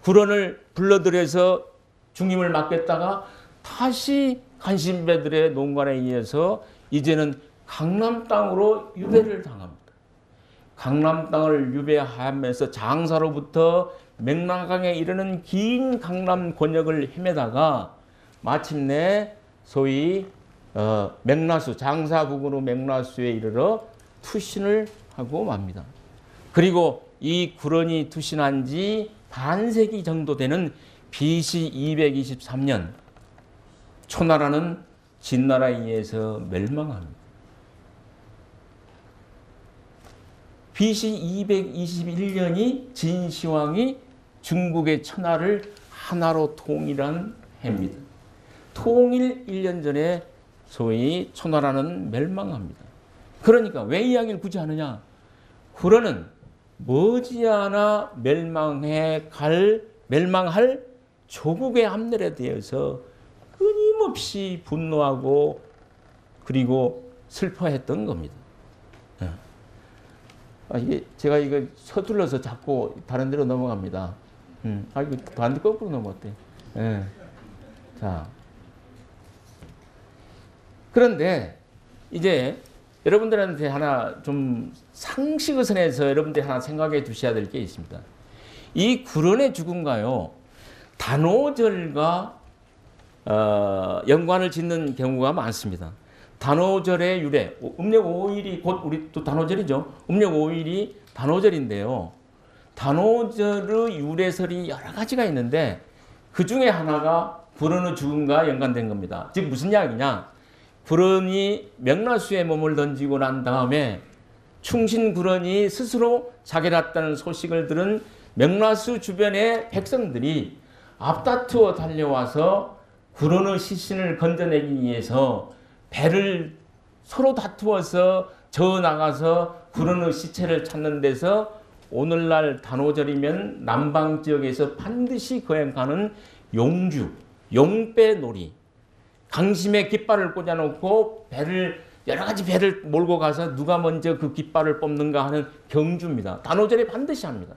군원을 불러들여서 중임을 맡겼다가 다시 간신배들의 농간에 의해서 이제는 강남 땅으로 유배를 당합니다. 강남 땅을 유배하면서 장사로부터 맥락강에 이르는 긴 강남 권역을 헤매다가 마침내 소위 맥라수, 장사북으로 맥라수에 이르러 투신을 하고 맙니다. 그리고 이 구런이 투신한 지 반세기 정도 되는 BC 223년 초나라는 진나라에 의해서 멸망합니다. BC 221년이 진시황이 중국의 천하를 하나로 통일한 해입니다. 통일 1년 전에 소위 초나라는 멸망합니다. 그러니까 왜 이야기를 굳이 하느냐? 구런은 머지않아 멸망할 조국의 함렬에 대해서 끊임없이 분노하고 그리고 슬퍼했던 겁니다. 제가 이거 서툴러서 자꾸 다른 데로 넘어갑니다. 이거 반대 거꾸로 넘어갔대. 자. 그런데 이제 여러분들한테 하나 좀 상식의 선에서 여러분들이 하나 생각해 두셔야 될 게 있습니다. 이 구런의 죽음과요, 단오절과 연관을 짓는 경우가 많습니다. 단오절의 유래, 음력 5일이 곧 우리 또 단오절이죠. 음력 5일이 단오절인데요. 단오절의 유래설이 여러 가지가 있는데 그 중에 하나가 구런의 죽음과 연관된 겁니다. 즉 무슨 이야기냐? 구런이 명나수에 몸을 던지고 난 다음에 충신 구런이 스스로 자결했다는 소식을 들은 명나수 주변의 백성들이 앞다투어 달려와서 구런의 시신을 건져내기 위해서 배를 서로 다투어서 저어 나가서 구런의 시체를 찾는 데서 오늘날 단오절이면 남방 지역에서 반드시 거행하는 용주, 용배놀이, 강심에 깃발을 꽂아놓고 여러 가지 배를 몰고 가서 누가 먼저 그 깃발을 뽑는가 하는 경주입니다. 단오절에 반드시 합니다.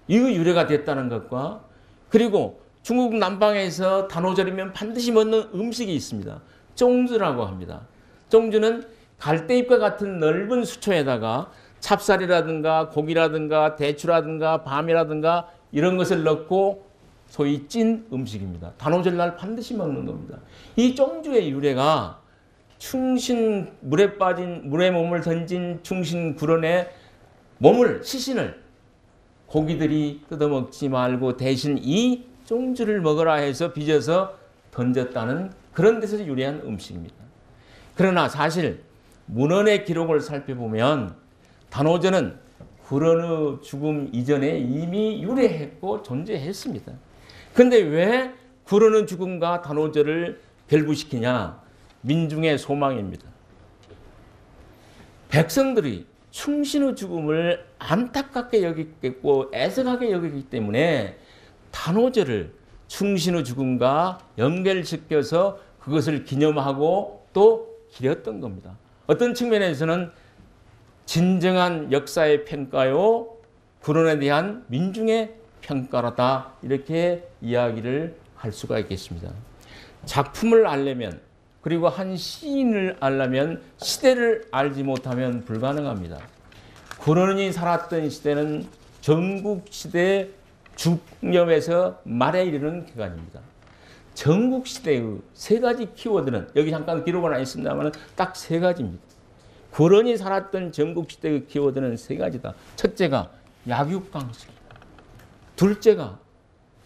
이거 유래가 됐다는 것과 그리고 중국 남방에서 단오절이면 반드시 먹는 음식이 있습니다. 쫑주라고 합니다. 쫑주는 갈대잎과 같은 넓은 수초에다가 찹쌀이라든가 고기라든가 대추라든가 밤이라든가 이런 것을 넣고 소위 찐 음식입니다. 단오절날 반드시 먹는 겁니다. 이 쫑주의 유래가 충신 물에 몸을 던진 충신 구런의 몸을 시신을 고기들이 뜯어먹지 말고 대신 이 쫑주를 먹으라 해서 빚어서 던졌다는 그런 데서 유래한 음식입니다. 그러나 사실 문헌의 기록을 살펴보면 단오절은 구런의 죽음 이전에 이미 유래했고 존재했습니다. 그런데 왜 구런의 죽음과 단오절을 결부시키냐? 민중의 소망입니다. 백성들이 충신의 죽음을 안타깝게 여기겠고 애석하게 여기기 때문에 단오절을 충신의 죽음과 연결시켜서 그것을 기념하고 또 기렸던 겁니다. 어떤 측면에서는 진정한 역사의 평가요, 구론에 대한 민중의 평가라다 이렇게 이야기를 할 수가 있겠습니다. 작품을 알려면 그리고 한 시인을 알려면 시대를 알지 못하면 불가능합니다. 구론이 살았던 시대는 전국시대 중엽에서 말에 이르는 기간입니다. 전국시대의 세 가지 키워드는 여기 잠깐 기록은 안 있습니다만 딱 세 가지입니다. 구론이 살았던 전국시대의 키워드는 세 가지다. 첫째가 약육강식이다. 둘째가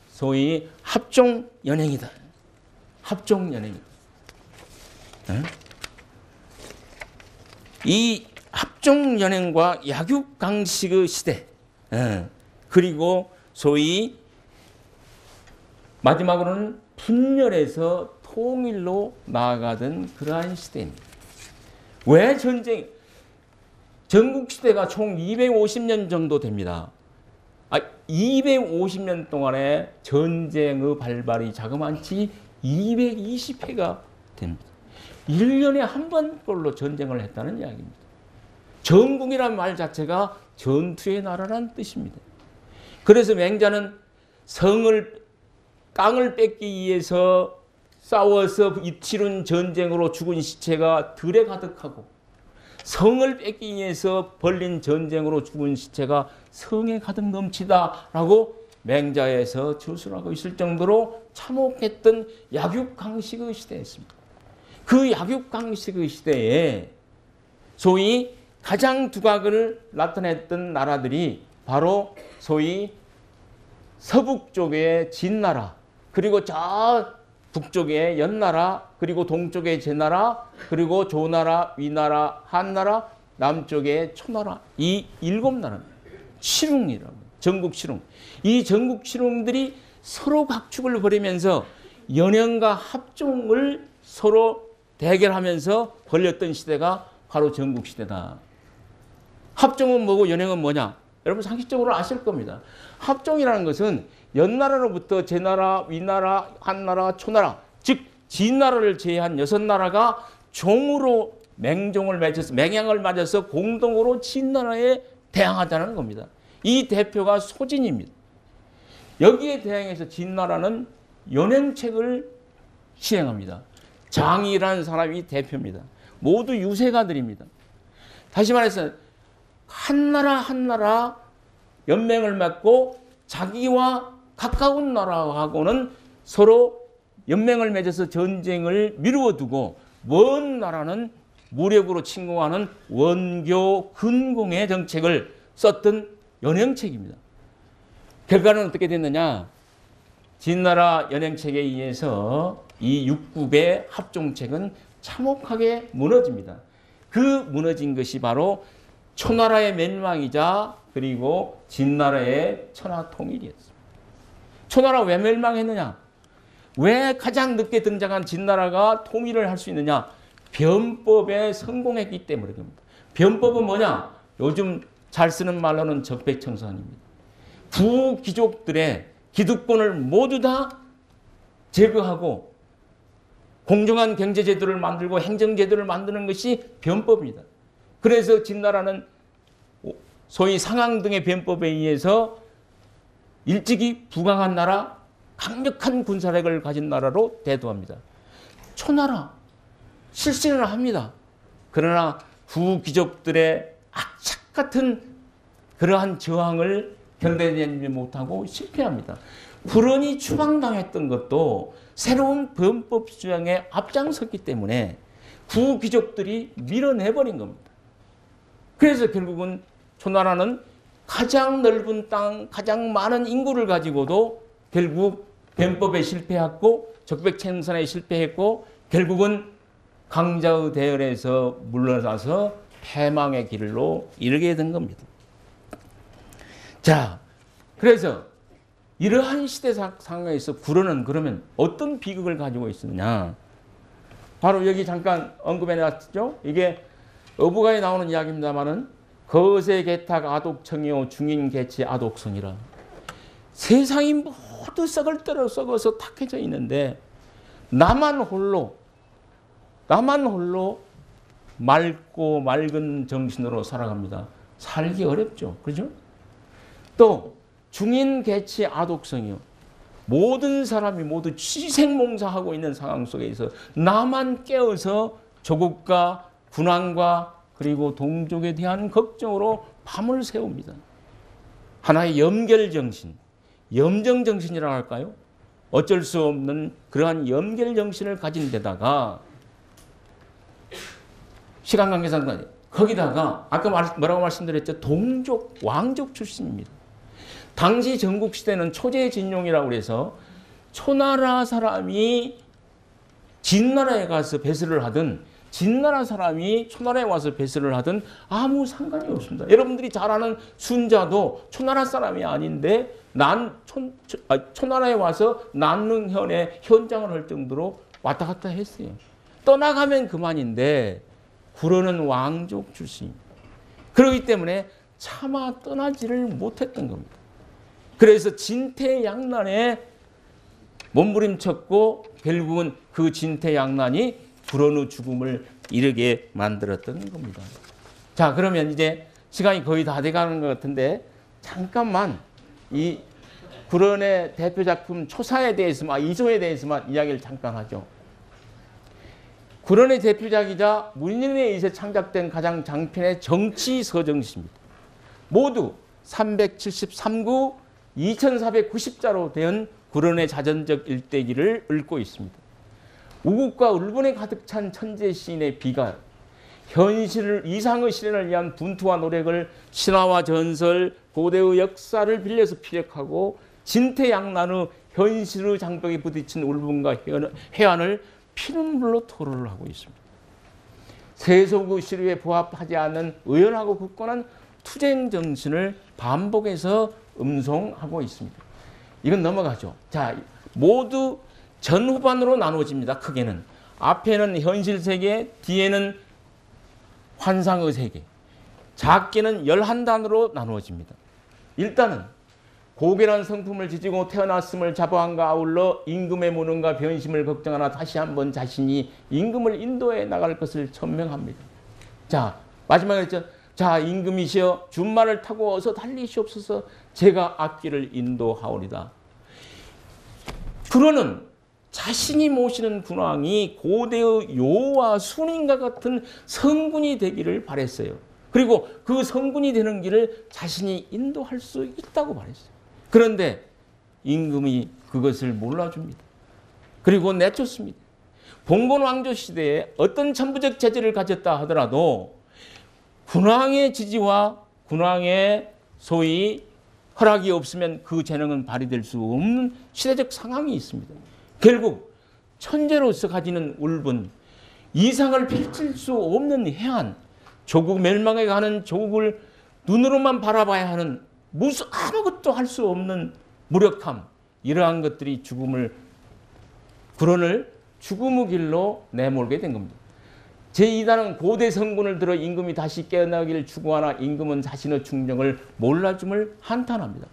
소위 합종연행이다. 합종연행이다. 이 합종연행과 약육강식의 시대, 그리고 소위 마지막으로는 분열에서 통일로 나아가던 그러한 시대입니다. 왜 전국시대가 총 250년 정도 됩니다. 250년 동안에 전쟁의 발발이 자그마치 220회가 됩니다. 1년에 한 번꼴로 전쟁을 했다는 이야기입니다. 전국이라는 말 자체가 전투의 나라라는 뜻입니다. 그래서 맹자는 땅을 뺏기 위해서 싸워서 치른 전쟁으로 죽은 시체가 들에 가득하고 성을 뺏기 위해서 벌린 전쟁으로 죽은 시체가 성에 가득 넘치다라고 맹자에서 저술하고 있을 정도로 참혹했던 약육강식의 시대였습니다. 그 약육강식의 시대에 소위 가장 두각을 나타냈던 나라들이 바로 소위 서북 쪽의 진나라, 그리고 저 북쪽의 연나라, 그리고 동쪽의 제나라, 그리고 조나라, 위나라, 한나라, 남쪽의 초나라, 이 7나라는 칠웅이라고 합니다. 전국 칠웅. 이 전국 칠웅들이 서로 각축을 벌이면서 연행과 합종을 서로 대결하면서 벌렸던 시대가 바로 전국 시대다. 합종은 뭐고 연행은 뭐냐? 여러분 상식적으로 아실 겁니다. 합종이라는 것은 연나라로부터 제나라, 위나라, 한나라, 초나라, 즉 진나라를 제외한 6나라가 종으로 맹종을 맺어서 맹양을 맞아서 공동으로 진나라에 대항하자는 겁니다. 이 대표가 소진입니다. 여기에 대항해서 진나라는 연행책을 시행합니다. 장이라는 사람이 대표입니다. 모두 유세가들입니다. 다시 말해서 한 나라 연맹을 맺고 자기와 가까운 나라하고는 서로 연맹을 맺어서 전쟁을 미루어 두고 먼 나라는 무력으로 침공하는 원교 근공의 정책을 썼던 연행책입니다. 결과는 어떻게 됐느냐? 진나라 연행책에 의해서 이 육국의 합종책은 참혹하게 무너집니다. 그 무너진 것이 바로 초나라의 멸망이자 그리고 진나라의 천하통일이었습니다. 초나라 왜 멸망했느냐? 왜 가장 늦게 등장한 진나라가 통일을 할 수 있느냐? 변법에 성공했기 때문입니다. 변법은 뭐냐? 요즘 잘 쓰는 말로는 적백청산입니다. 부귀족들의 기득권을 모두 다 제거하고 공정한 경제제도를 만들고 행정제도를 만드는 것이 변법입니다. 그래서 진나라는 소위 상항 등의 변법에 의해서 일찍이 부강한 나라, 강력한 군사력을 가진 나라로 대두합니다. 초나라 실신을 합니다. 그러나 부귀족들의 같은 그러한 저항을 견뎌내지 못하고 실패합니다. 불언이 추방당했던 것도 새로운 범법 수양에 앞장섰기 때문에 구귀족들이 밀어내버린 겁니다. 그래서 결국은 초나라는 가장 넓은 땅, 가장 많은 인구를 가지고도 결국 변법에 실패했고 적백 생산에 실패했고 결국은 강자의 대열에서 물러나서 패망의 길로 이르게 된 겁니다. 자, 그래서 이러한 시대 상황에서 구로는 그러면 어떤 비극을 가지고 있었느냐? 바로 여기 잠깐 언급해 놨죠. 이게 어부가에 나오는 이야기입니다만은 거세 개탁 아독청이요 중인 개치 아독성이라. 세상이 모두 썩을 대로 썩어서 탁해져 있는데 나만 홀로 맑고 맑은 정신으로 살아갑니다. 살기 어렵죠. 그죠? 또 중인 개치 아독성이요. 모든 사람이 모두 취생몽사하고 있는 상황 속에서 나만 깨어서 조국과 군왕과 그리고 동족에 대한 걱정으로 밤을 새웁니다. 하나의 염결정신, 염정정신이라고 할까요? 어쩔 수 없는 그러한 염결정신을 가진 데다가 시간 관계상 거기다가 아까 뭐라고 말씀드렸죠? 동족, 왕족 출신입니다. 당시 전국시대는 초제진용이라고 해서 초나라 사람이 진나라에 가서 배설을 하든 진나라 사람이 초나라에 와서 배설을 하든 아무 상관이 없습니다. 여러분들이 잘 아는 순자도 초나라 사람이 아닌데 초나라에 와서 난릉현의 현장을 할 정도로 왔다 갔다 했어요. 떠나가면 그만인데 구로는 왕족 출신입니다. 그렇기 때문에 차마 떠나지를 못했던 겁니다. 그래서 진퇴양난에 몸부림쳤고 결국은 그 진퇴양난이 구로의 죽음을 이르게 만들었던 겁니다. 자, 그러면 이제 시간이 거의 다 돼가는 것 같은데 잠깐만 이 구론의 대표 작품 초사에 대해서만 이소에 대해서만 이야기를 잠깐 하죠. 구론의 대표작이자 문인에 의해 창작된 가장 장편의 정치서정시입니다. 모두 373구 2490자로 된 구론의 자전적 일대기를 읊고 있습니다. 우국과 울분에 가득 찬 천재 시인의 비가 현실을 이상의 실현을 위한 분투와 노력을 신화와 전설, 고대의 역사를 빌려서 피력하고 진퇴양난의 현실의 장벽에 부딪힌 울분과 해안을 피눈물로 토로를 하고 있습니다. 세속의 시류에 부합하지 않는 의연하고 굳건한 투쟁 정신을 반복해서 음송하고 있습니다. 이건 넘어가죠. 자, 모두 전후반으로 나누어집니다. 크게는 앞에는 현실 세계, 뒤에는 환상의 세계. 작게는 11단으로 나누어집니다. 일단은 고결한 성품을 지지고 태어났음을 자부함과 아울러 임금의 무능과 변심을 걱정하나 다시 한번 자신이 임금을 인도해 나갈 것을 천명합니다. 자, 마지막에 했죠. 자, 임금이시여 준말을 타고 어서 달리시옵소서. 제가 앞길을 인도하오리다. 구로는 자신이 모시는 군왕이 고대의 요와 순인과 같은 성군이 되기를 바랬어요. 그리고 그 성군이 되는 길을 자신이 인도할 수 있다고 말했어요. 그런데 임금이 그것을 몰라줍니다. 그리고 내쫓습니다. 봉건 왕조 시대에 어떤 천부적 재질을 가졌다 하더라도 군왕의 지지와 군왕의 소위 허락이 없으면 그 재능은 발휘될 수 없는 시대적 상황이 있습니다. 결국 천재로서 가지는 울분, 이상을 펼칠 수 없는 해안, 조국 멸망에 가는 조국을 눈으로만 바라봐야 하는 아무것도 할 수 없는 무력함, 이러한 것들이 구론을 죽음의 길로 내몰게 된 겁니다. 제2단은 고대 성군을 들어 임금이 다시 깨어나기를 추구하나 임금은 자신의 충정을 몰라줌을 한탄합니다.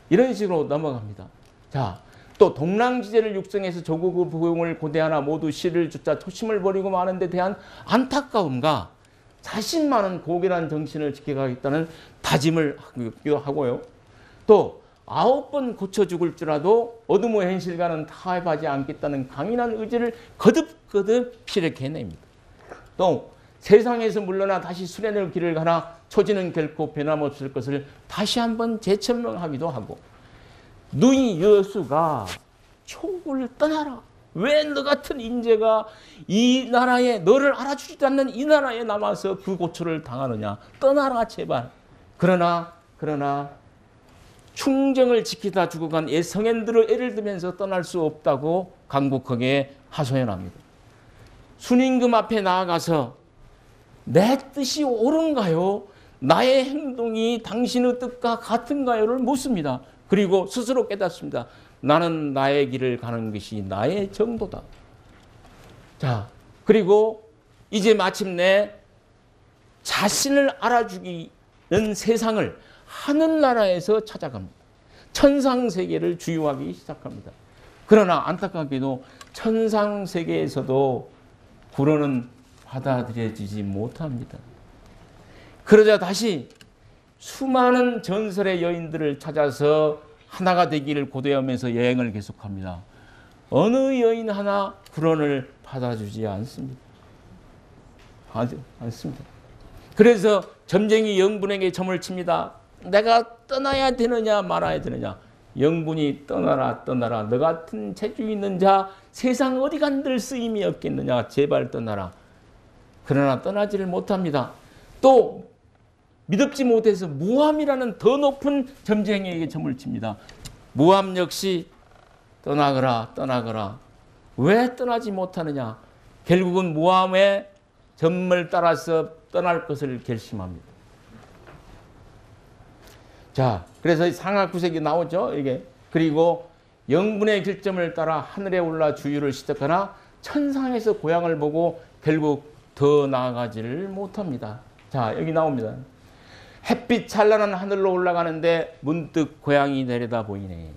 이런 식으로 넘어갑니다. 자, 또 동랑지제를 육성해서 조국의 부흥을 고대하나 모두 시를 쫓아 초심을 버리고 마는 데 대한 안타까움과 자신만은 고결한 정신을 지켜가겠다는 다짐을 하기도 하고요. 또 9번 고쳐 죽을 줄라도 어둠의 현실과는 타협하지 않겠다는 강인한 의지를 거듭거듭 피력해냅니다. 또 세상에서 물러나 다시 수련의 길을 가나 초지는 결코 변함없을 것을 다시 한번 재천명하기도 하고, 너희 여수가 천국을 떠나라. 왜 너 같은 인재가 이 나라에, 너를 알아주지도 않는 이 나라에 남아서 그 고초를 당하느냐. 떠나라 제발. 그러나 충정을 지키다 죽어간 옛 성현들의 애를 들면서 떠날 수 없다고 강국하게 하소연합니다. 순임금 앞에 나아가서 내 뜻이 옳은가요? 나의 행동이 당신의 뜻과 같은가요를 묻습니다. 그리고 스스로 깨닫습니다. 나는 나의 길을 가는 것이 나의 정도다. 자, 그리고 이제 마침내 자신을 알아주기는 세상을 하늘나라에서 찾아갑니다. 천상세계를 주유하기 시작합니다. 그러나 안타깝게도 천상세계에서도 불어는 받아들여지지 못합니다. 그러자 다시 수많은 전설의 여인들을 찾아서 하나가 되기를 고대하면서 여행을 계속합니다. 어느 여인 하나 불언을 받아주지 않습니다. 않습니다. 그래서 점쟁이 영분에게 점을 칩니다. 내가 떠나야 되느냐 말아야 되느냐. 영분이 떠나라 너 같은 재주 있는 자 세상 어디 간들 쓰임이 없겠느냐. 제발 떠나라. 그러나 떠나지를 못합니다. 또 믿음지 못해서 무함이라는 더 높은 점쟁이에게 점을 칩니다. 무함 역시 떠나거라. 왜 떠나지 못하느냐. 결국은 무함의 점을 따라서 떠날 것을 결심합니다. 자, 그래서 상하구색이 나오죠. 이게. 그리고 영분의 결점을 따라 하늘에 올라 주유를 시작하나 천상에서 고향을 보고 결국 더 나아가지를 못합니다. 자, 여기 나옵니다. 햇빛 찬란한 하늘로 올라가는데 문득 고향이 내려다 보이네.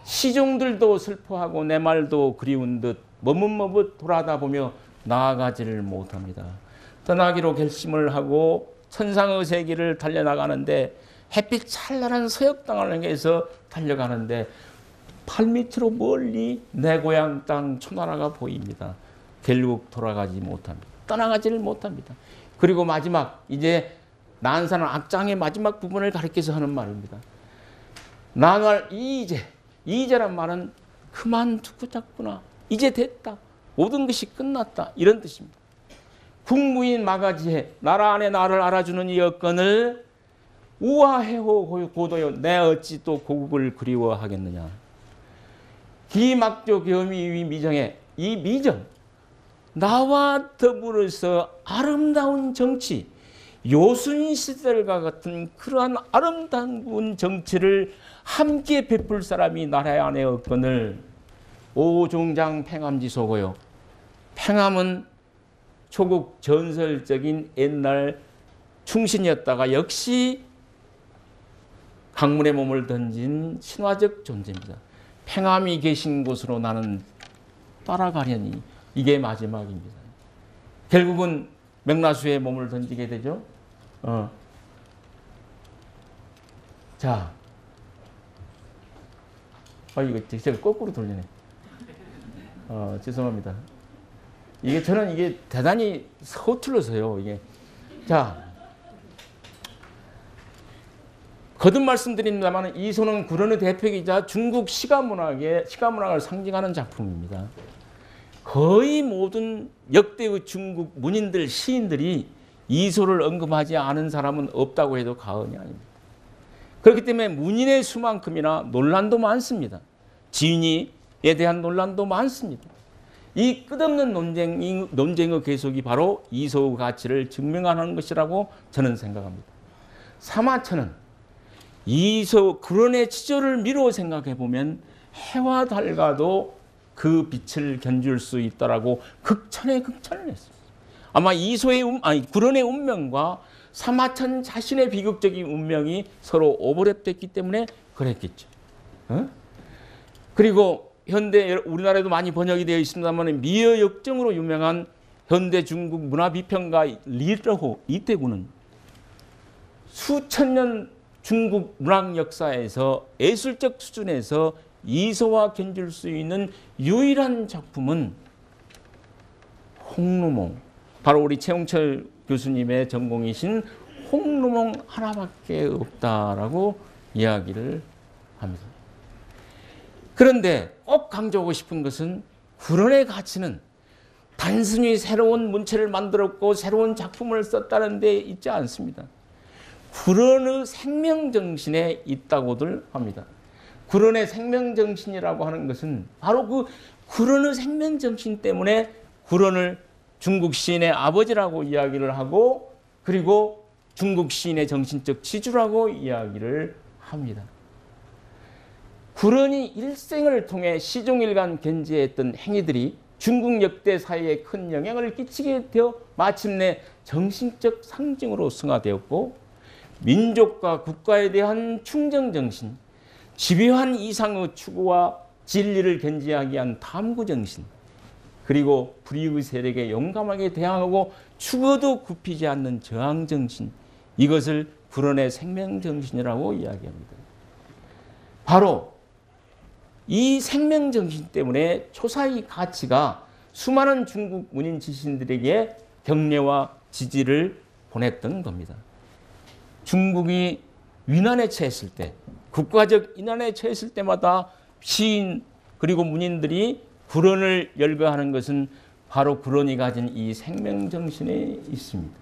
시종들도 슬퍼하고 내 말도 그리운 듯 머뭇머뭇 돌아다 보며 나아가지를 못합니다. 떠나기로 결심을 하고 천상의 세계를 달려나가는데 햇빛 찬란한 서역땅을 향해서 달려가는데 발밑으로 멀리 내 고향 땅 초나라가 보입니다. 결국 돌아가지 못합니다. 떠나가지를 못합니다. 그리고 마지막 이제 난사는 악장의 마지막 부분을 가리켜서 하는 말입니다. 나날 이제란 말은 그만두고 잤구나. 이제 됐다. 모든 것이 끝났다. 이런 뜻입니다. 국무인 마가지에 나라 안에 나를 알아주는 이 여건을 우아해호 고도요 내 어찌 또 고국을 그리워하겠느냐. 기막조 겸이 미정에 이 미정 나와 더불어서 아름다운 정치 요순시대과 같은 그러한 아름다운 정치를 함께 베풀 사람이 나라 안에 없거늘 오종장 팽암지소고요. 팽암은 초국 전설적인 옛날 충신이었다가 역시 강문에 몸을 던진 신화적 존재입니다. 팽암이 계신 곳으로 나는 따라가려니 이게 마지막입니다. 결국은 명나수에 몸을 던지게 되죠. 자, 이거 제가 거꾸로 돌리네. 죄송합니다. 저는 이게 대단히 서툴러서요. 이게 자, 거듭 말씀드립니다만 이소는 구런의 대표이자 중국 시가문학을 상징하는 작품입니다. 거의 모든 역대의 중국 문인들, 시인들이 이소를 언급하지 않은 사람은 없다고 해도 과언이 아닙니다. 그렇기 때문에 문인의 수만큼이나 논란도 많습니다. 진위에 대한 논란도 많습니다. 이 끝없는 논쟁의 계속이 바로 이소의 가치를 증명하는 것이라고 저는 생각합니다. 사마천은 이소 구런의 치조를 미루어 생각해 보면 해와 달과도 그 빛을 견줄 수 있다라고 극찬을 했습니다. 아마 구런의 운명과 사마천 자신의 비극적인 운명이 서로 오버랩됐기 때문에 그랬겠죠. 그리고 현대 우리나라에도 많이 번역이 되어 있습니다만 미여 역정으로 유명한 현대 중국 문화 비평가 리러호 이태구는 수천 년 중국 문학 역사에서 예술적 수준에서 이소와 견줄 수 있는 유일한 작품은 홍루몽, 바로 우리 최홍철 교수님의 전공이신 홍루몽 하나밖에 없다라고 이야기를 합니다. 그런데 꼭 강조하고 싶은 것은 구런의 가치는 단순히 새로운 문체를 만들었고 새로운 작품을 썼다는 데 있지 않습니다. 구런의 생명정신에 있다고들 합니다. 구런의 생명정신이라고 하는 것은 바로 그 구런의 생명정신 때문에 구런을 중국 시인의 아버지라고 이야기를 하고 그리고 중국 시인의 정신적 지주라고 이야기를 합니다. 구런이 일생을 통해 시종일관 견지했던 행위들이 중국 역대사에 큰 영향을 끼치게 되어 마침내 정신적 상징으로 승화되었고 민족과 국가에 대한 충정정신, 집요한 이상의 추구와 진리를 견지하기 위한 탐구정신, 그리고 불의의 세력에 용감하게 대항하고 죽어도 굽히지 않는 저항정신, 이것을 구런의 생명정신이라고 이야기합니다. 바로 이 생명정신 때문에 초사의 가치가 수많은 중국 문인 지신들에게 격려와 지지를 보냈던 겁니다. 중국이 위난에 처했을 때, 국가적 인난에 처했을 때마다 시인 그리고 문인들이 구런을 열거하는 것은 바로 구런이 가진 이 생명정신에 있습니다.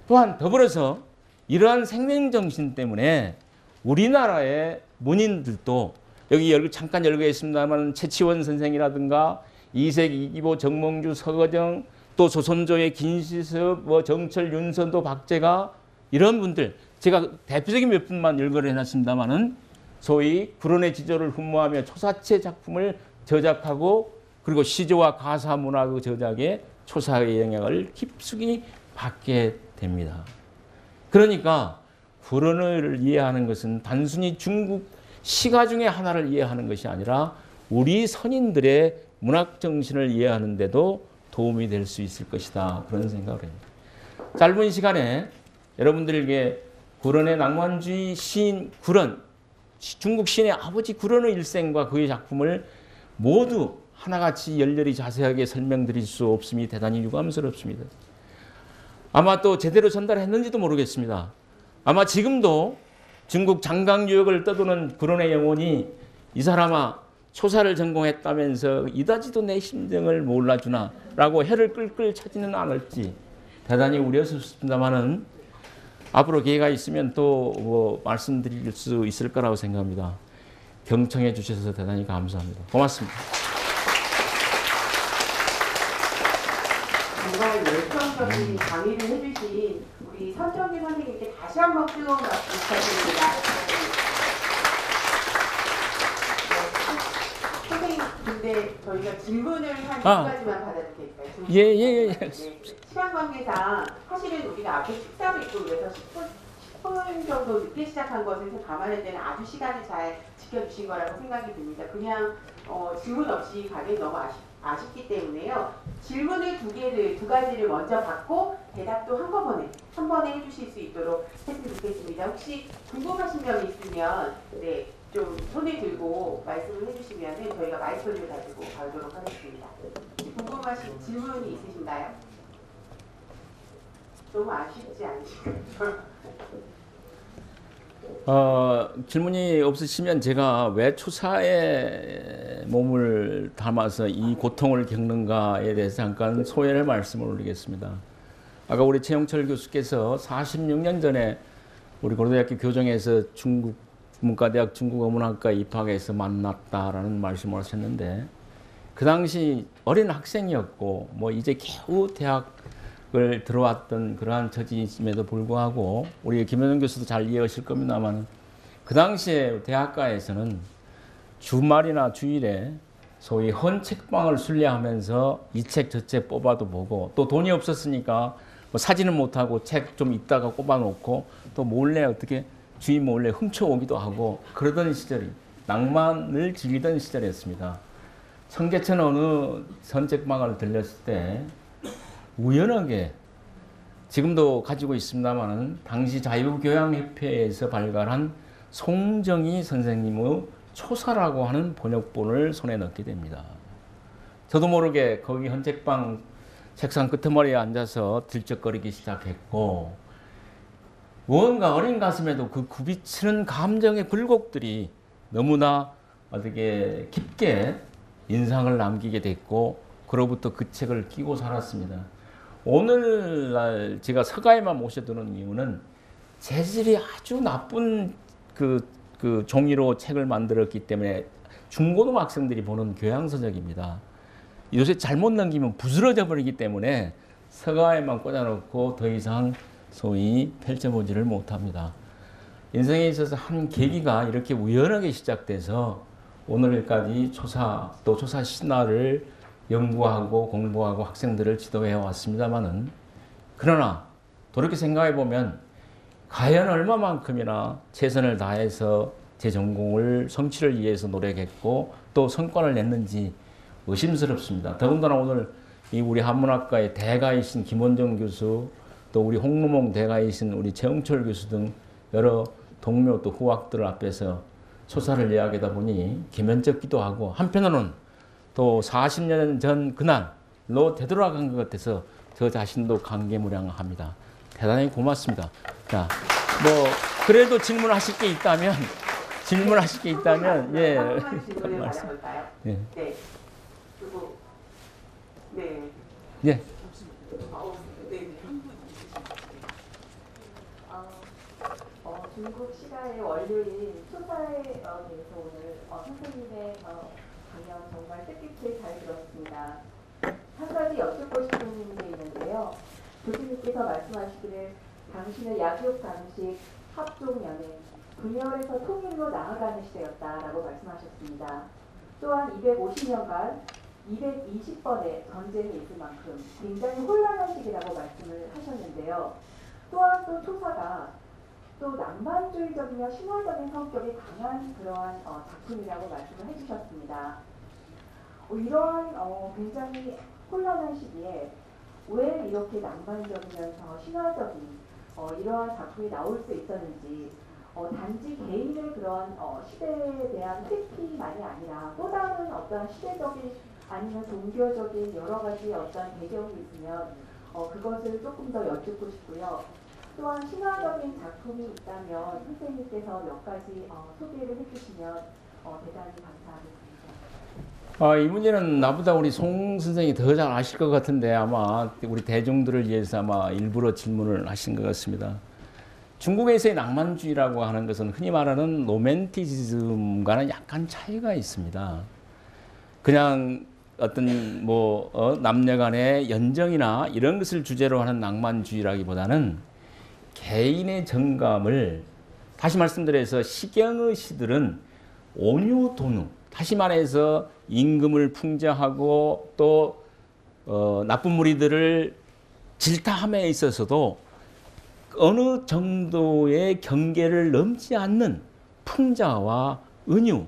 또한 더불어서 이러한 생명정신 때문에 우리나라의 문인들도 여기 잠깐 열거했습니다만 최치원 선생이라든가 이색, 이기보, 정몽주, 서거정, 또 조선조의 김시섭, 정철, 윤선도, 박재가 이런 분들 제가 대표적인 몇 분만 열거를 해놨습니다만은 소위 구런의 지조를 흠모하며 초사체 작품을 저작하고 그리고 시조와 가사 문학의 저작에 초사의 영향을 깊숙이 받게 됩니다. 그러니까 구런을 이해하는 것은 단순히 중국 시가 중에 하나를 이해하는 것이 아니라 우리 선인들의 문학 정신을 이해하는 데도 도움이 될 수 있을 것이다. 그런 생각을 합니다. 짧은 시간에 여러분들에게 구런의 낭만주의 시인 구런, 중국 시인의 아버지 구런의 일생과 그의 작품을 모두 하나같이 열렬히 자세하게 설명드릴 수 없음이 대단히 유감스럽습니다. 아마 또 제대로 전달했는지도 모르겠습니다. 아마 지금도 중국 장강 유역을 떠도는 구런의 영혼이 이 사람아 초사를 전공했다면서 이다지도 내 심정을 몰라주나 라고 혀를 끌끌 차지는 않을지 대단히 우려스럽습니다만은 앞으로 기회가 있으면 또 뭐 말씀드릴 수 있을 거라고 생각합니다. 경청해 주셔서 대단히 감사합니다. 고맙습니다. 정말 열정적인 강의를 해주신 우리 선정기 선생님께 다시 한번 뜨거운 박수 부탁드립니다. 선생님, 근데 저희가 질문을 한 두 가지만 받아도 될까요? 예. 네, 시간 관계상 사실은 우리가 앞에 식사를 있고 그래서 10분 정도 늦게 시작한 것을 감안할 때는 아주 시간을 잘 지켜주신 거라고 생각이 듭니다. 그냥 질문 없이 가기 너무 아쉽기 때문에요. 질문을 두 가지를 먼저 받고 대답도 한 번에 해주실 수 있도록 했으면 좋겠습니다. 혹시 궁금하신 점이 있으면 좀 손을 들고 말씀을 해주시면 저희가 마이크를 가지고 가도록 하겠습니다. 궁금하신 질문이 있으신가요? 너무 아쉽지 않으신가요? 질문이 없으시면 제가 왜 초사의 몸을 담아서 이 고통을 겪는가에 대해서 잠깐 소회를 말씀을 올리겠습니다. 아까 우리 최영철 교수께서 46년 전에 우리 고려대학교 교정에서 중국 문과대학 중국어문학과에 입학해서 만났다라는 말씀을 하셨는데 그 당시 어린 학생이었고 뭐 이제 겨우 대학을 들어왔던 그러한 처지임에도 불구하고 우리 김현정 교수도 잘 이해하실 겁니다만 그 당시에 대학가에서는 주말이나 주일에 소위 헌책방을 순례하면서 이 책 저 책 뽑아도 보고 또 돈이 없었으니까 뭐 사지는 못하고 책 좀 있다가 꼽아놓고 또 몰래 어떻게 주인 몰래 훔쳐오기도 하고 그러던 시절이 낭만을 즐기던 시절이었습니다. 청계천 어느 헌책방을 들렸을 때 우연하게 지금도 가지고 있습니다만 당시 자유교양협회에서 발간한 송정희 선생님의 초사라고 하는 번역본을 손에 넣게 됩니다. 저도 모르게 거기 헌책방 책상 끄트머리에 앉아서 들쩍거리기 시작했고, 무언가 어린 가슴에도 그 굽이치는 감정의 굴곡들이 너무나 어떻게 깊게 인상을 남기게 됐고, 그로부터 그 책을 끼고 살았습니다. 오늘날 제가 서가에만 모셔두는 이유는 재질이 아주 나쁜 그 종이로 책을 만들었기 때문에 중고등학생들이 보는 교양서적입니다. 요새 잘못 넘기면 부스러져 버리기 때문에 서가에만 꽂아놓고 더 이상 소위 펼쳐보지를 못합니다. 인생에 있어서 한 계기가 이렇게 우연하게 시작돼서 오늘까지 또 초사 신화를 연구하고 공부하고 학생들을 지도해 왔습니다만은, 그러나 돌이켜 생각해 보면 과연 얼마만큼이나 최선을 다해서 제 전공을 성취를 위해서 노력했고 또 성과를 냈는지 의심스럽습니다. 더군다나 오늘 이 우리 한문학과의 대가이신 김원정 교수, 또 우리 홍루몽 대가이신 우리 최영철 교수 등 여러 동료 또 후학들 앞에서 초사를 이야기하다 보니 기면쩍기도 하고, 한편으로는 또 40년 전 그날로 되돌아간 것 같아서 저 자신도 감개무량합니다. 대단히 고맙습니다. 자, 뭐 그래도 질문하실 게 있다면 예. 질문을 받아볼까요? 예. 네. 그리고 네. 예. 중국 시가의 원료인 초사에 대해서 오늘 선생님의 강연 정말 뜻깊게 잘 들었습니다. 한 가지 여쭙고 싶은 게 있는데요. 교수님께서 말씀하시기를 당신의 약육 방식, 합종 연행, 분열에서 통일로 나아가는 시대였다라고 말씀하셨습니다. 또한 250년간 220번의 전쟁이 있을 만큼 굉장히 혼란한 시기라고 말씀을 하셨는데요. 또한 또 초사가 또 낭만주의적이며 신화적인 성격이 강한 그러한 작품이라고 말씀을 해주셨습니다. 이러한 굉장히 혼란한 시기에 왜 이렇게 낭만적이면서 신화적인 이러한 작품이 나올 수 있었는지, 단지 개인의 그런 시대에 대한 회피만이 아니라 또 다른 어떤 시대적인 아니면 종교적인 여러 가지 어떤 배경이 있으면 그것을 조금 더 여쭙고 싶고요. 또한 신화적인 작품이 있다면 선생님께서 몇 가지 소개를 해주시면 대단히 감사하겠습니다. 이 문제는 나보다 우리 송 선생이 더 잘 아실 것 같은데 아마 우리 대중들을 위해서 아마 일부러 질문을 하신 것 같습니다. 중국에서의 낭만주의라고 하는 것은 흔히 말하는 로맨티즘과는 약간 차이가 있습니다. 그냥 어떤 남녀 간의 연정이나 이런 것을 주제로 하는 낭만주의라기보다는 개인의 정감을, 다시 말씀드려서 시경의 시들은 온유도누, 다시 말해서 임금을 풍자하고 또 나쁜 무리들을 질타함에 있어서도 어느 정도의 경계를 넘지 않는 풍자와 은유,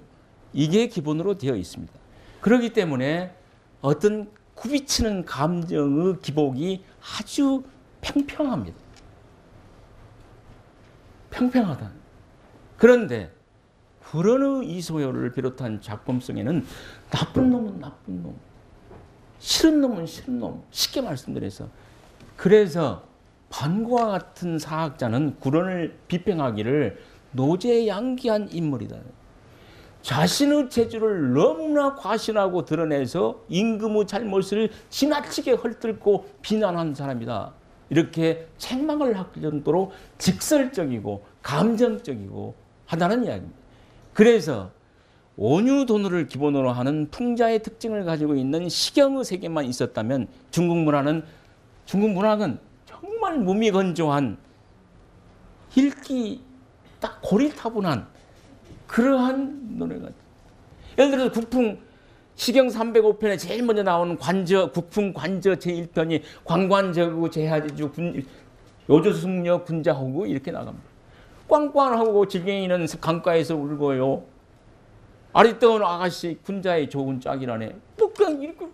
이게 기본으로 되어 있습니다. 그렇기 때문에 어떤 굽이치는 감정의 기복이 아주 평평합니다. 평평하다. 그런데 불언의 이소열을 비롯한 작품성에는 나쁜 놈은 나쁜 놈, 싫은 놈은 싫은 놈, 쉽게 말씀드려서, 그래서 반고와 같은 사학자는 구론을 비평하기를 노제양기한 인물이다. 자신의 재주를 너무나 과신하고 드러내서 임금의 잘못을 지나치게 헐뜯고 비난한 사람이다. 이렇게 책망을 할 정도로 직설적이고 감정적이고 하다는 이야기입니다. 그래서 온유도누를 기본으로 하는 풍자의 특징을 가지고 있는 시경의 세계만 있었다면 중국 문학은 정말 무미건조한, 읽기 딱 고리타분한 그러한 노래가, 예를 들어서 국풍 시경 305편에 제일 먼저 나오는 국풍 관저 제1편이 광관저구 제하지주 요조승려 군자호구 이렇게 나갑니다. 꽝꽝하고 질갱이는 강가에서 울고요. 아리따운 아가씨 군자의 좋은 짝이라네. 뭐 그냥 이렇게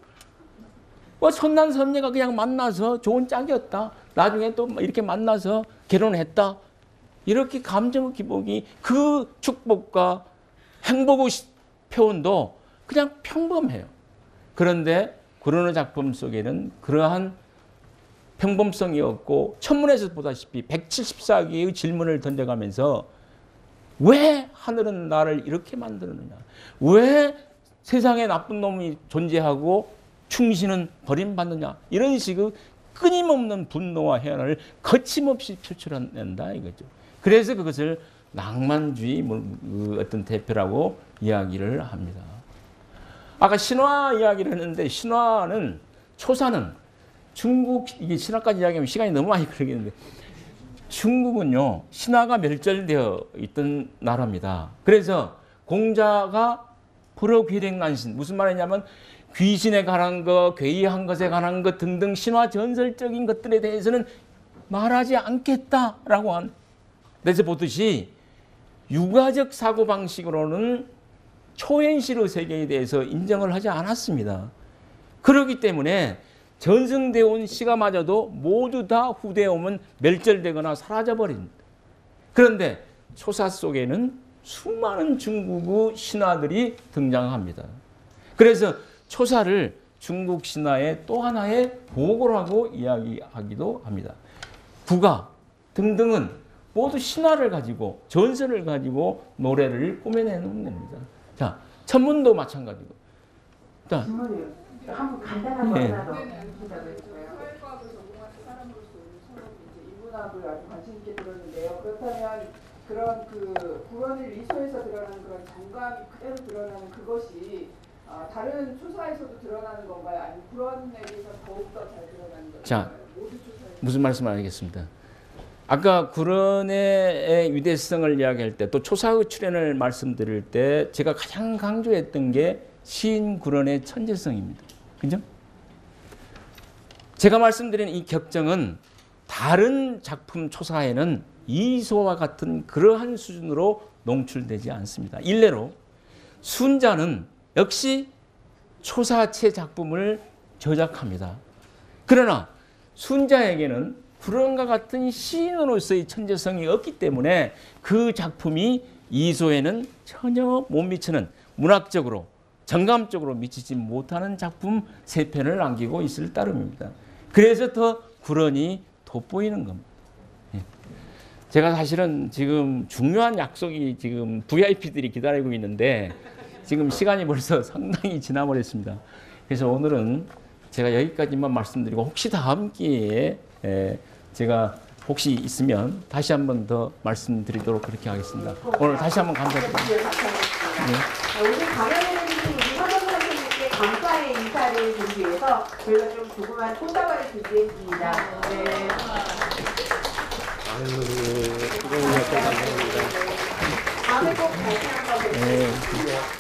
선난 선녀가 그냥 만나서 좋은 짝이었다. 나중에 또 이렇게 만나서 결혼했다. 이렇게 감정의 기복이, 그 축복과 행복의 표현도 그냥 평범해요. 그런데 구런의 작품 속에는 그러한 평범성이 없고 천문에서 보다시피 174개의 질문을 던져가면서 왜 하늘은 나를 이렇게 만드느냐? 왜 세상에 나쁜 놈이 존재하고 충신은 버림받느냐? 이런 식의 끊임없는 분노와 해안을 거침없이 표출한다 이거죠. 그래서 그것을 낭만주의 어떤 대표라고 이야기를 합니다. 아까 신화 이야기를 했는데 신화는 초사는 중국 이게 신화까지 이야기하면 시간이 너무 많이 걸리겠는데 중국은요 신화가 멸절되어 있던 나라입니다. 그래서 공자가 불어귀랭난신 무슨 말이냐면 귀신에 관한 것, 괴이한 것에 관한 것 등등 신화 전설적인 것들에 대해서는 말하지 않겠다라고 한. 그래서 보듯이 유가적 사고 방식으로는 초현실의 세계에 대해서 인정을 하지 않았습니다. 그렇기 때문에 전승되어 온 시가마저도 모두 다 후대에 오면 멸절되거나 사라져버립니다. 그런데 초사 속에는 수많은 중국의 신화들이 등장합니다. 그래서 초사를 중국 신화의 또 하나의 보고라고 이야기하기도 합니다. 국가 등등은 모두 신화를 가지고 전설을 가지고 노래를 꾸며내는 겁니다. 자, 천문도 마찬가지고. 자, 질문이요. 한번 간단한 거 하나 더 사회과학을 전공하는 사람으로서 저는 이제 인문학을 아주 관심 있게 들었는데요. 그렇다면 그런 그 구런을 리소에서 드러나는 그런 정감이 그대로 드러나는 그것이 다른 초사에서도 드러나는 건가요? 아니면 구런에 비해서 더욱더 잘 드러나는 건가요? 자, 모두 초사에서. 무슨 말씀 알겠습니다. 아까 구런의 위대성을 이야기할 때 또 초사의 출현을 말씀드릴 때 제가 가장 강조했던 게 시인 구런의 천재성입니다. 그죠? 제가 말씀드린 이 격정은 다른 작품 초사에는 이소와 같은 그러한 수준으로 농출되지 않습니다. 일례로 순자는 역시 초사체 작품을 저작합니다. 그러나 순자에게는 구런과 같은 시인으로서의 천재성이 없기 때문에 그 작품이 이소에는 전혀 못 미치는 문학적으로 정감적으로 미치지 못하는 작품 세 편을 남기고 있을 따름입니다. 그래서 더 구런이 돋보이는 겁니다. 제가 사실은 지금 중요한 약속이 지금 VIP들이 기다리고 있는데 지금 시간이 벌써 상당히 지나버렸습니다. 그래서 오늘은 제가 여기까지만 말씀드리고 혹시 다음 기회에 제가 혹시 있으면 다시 한 번 더 말씀드리도록 그렇게 하겠습니다. 오늘 다시 한번 감사드립니다. 네. 오늘 강연을 해주신 우리 서정 선생님께 감사의 인사를 드리기 위해서 저희가 좀 조그만 꽃다발을 준비했습니다. 네. 수고하셨습니다. 다음에 꼭 다시 한번 뵙겠습니다.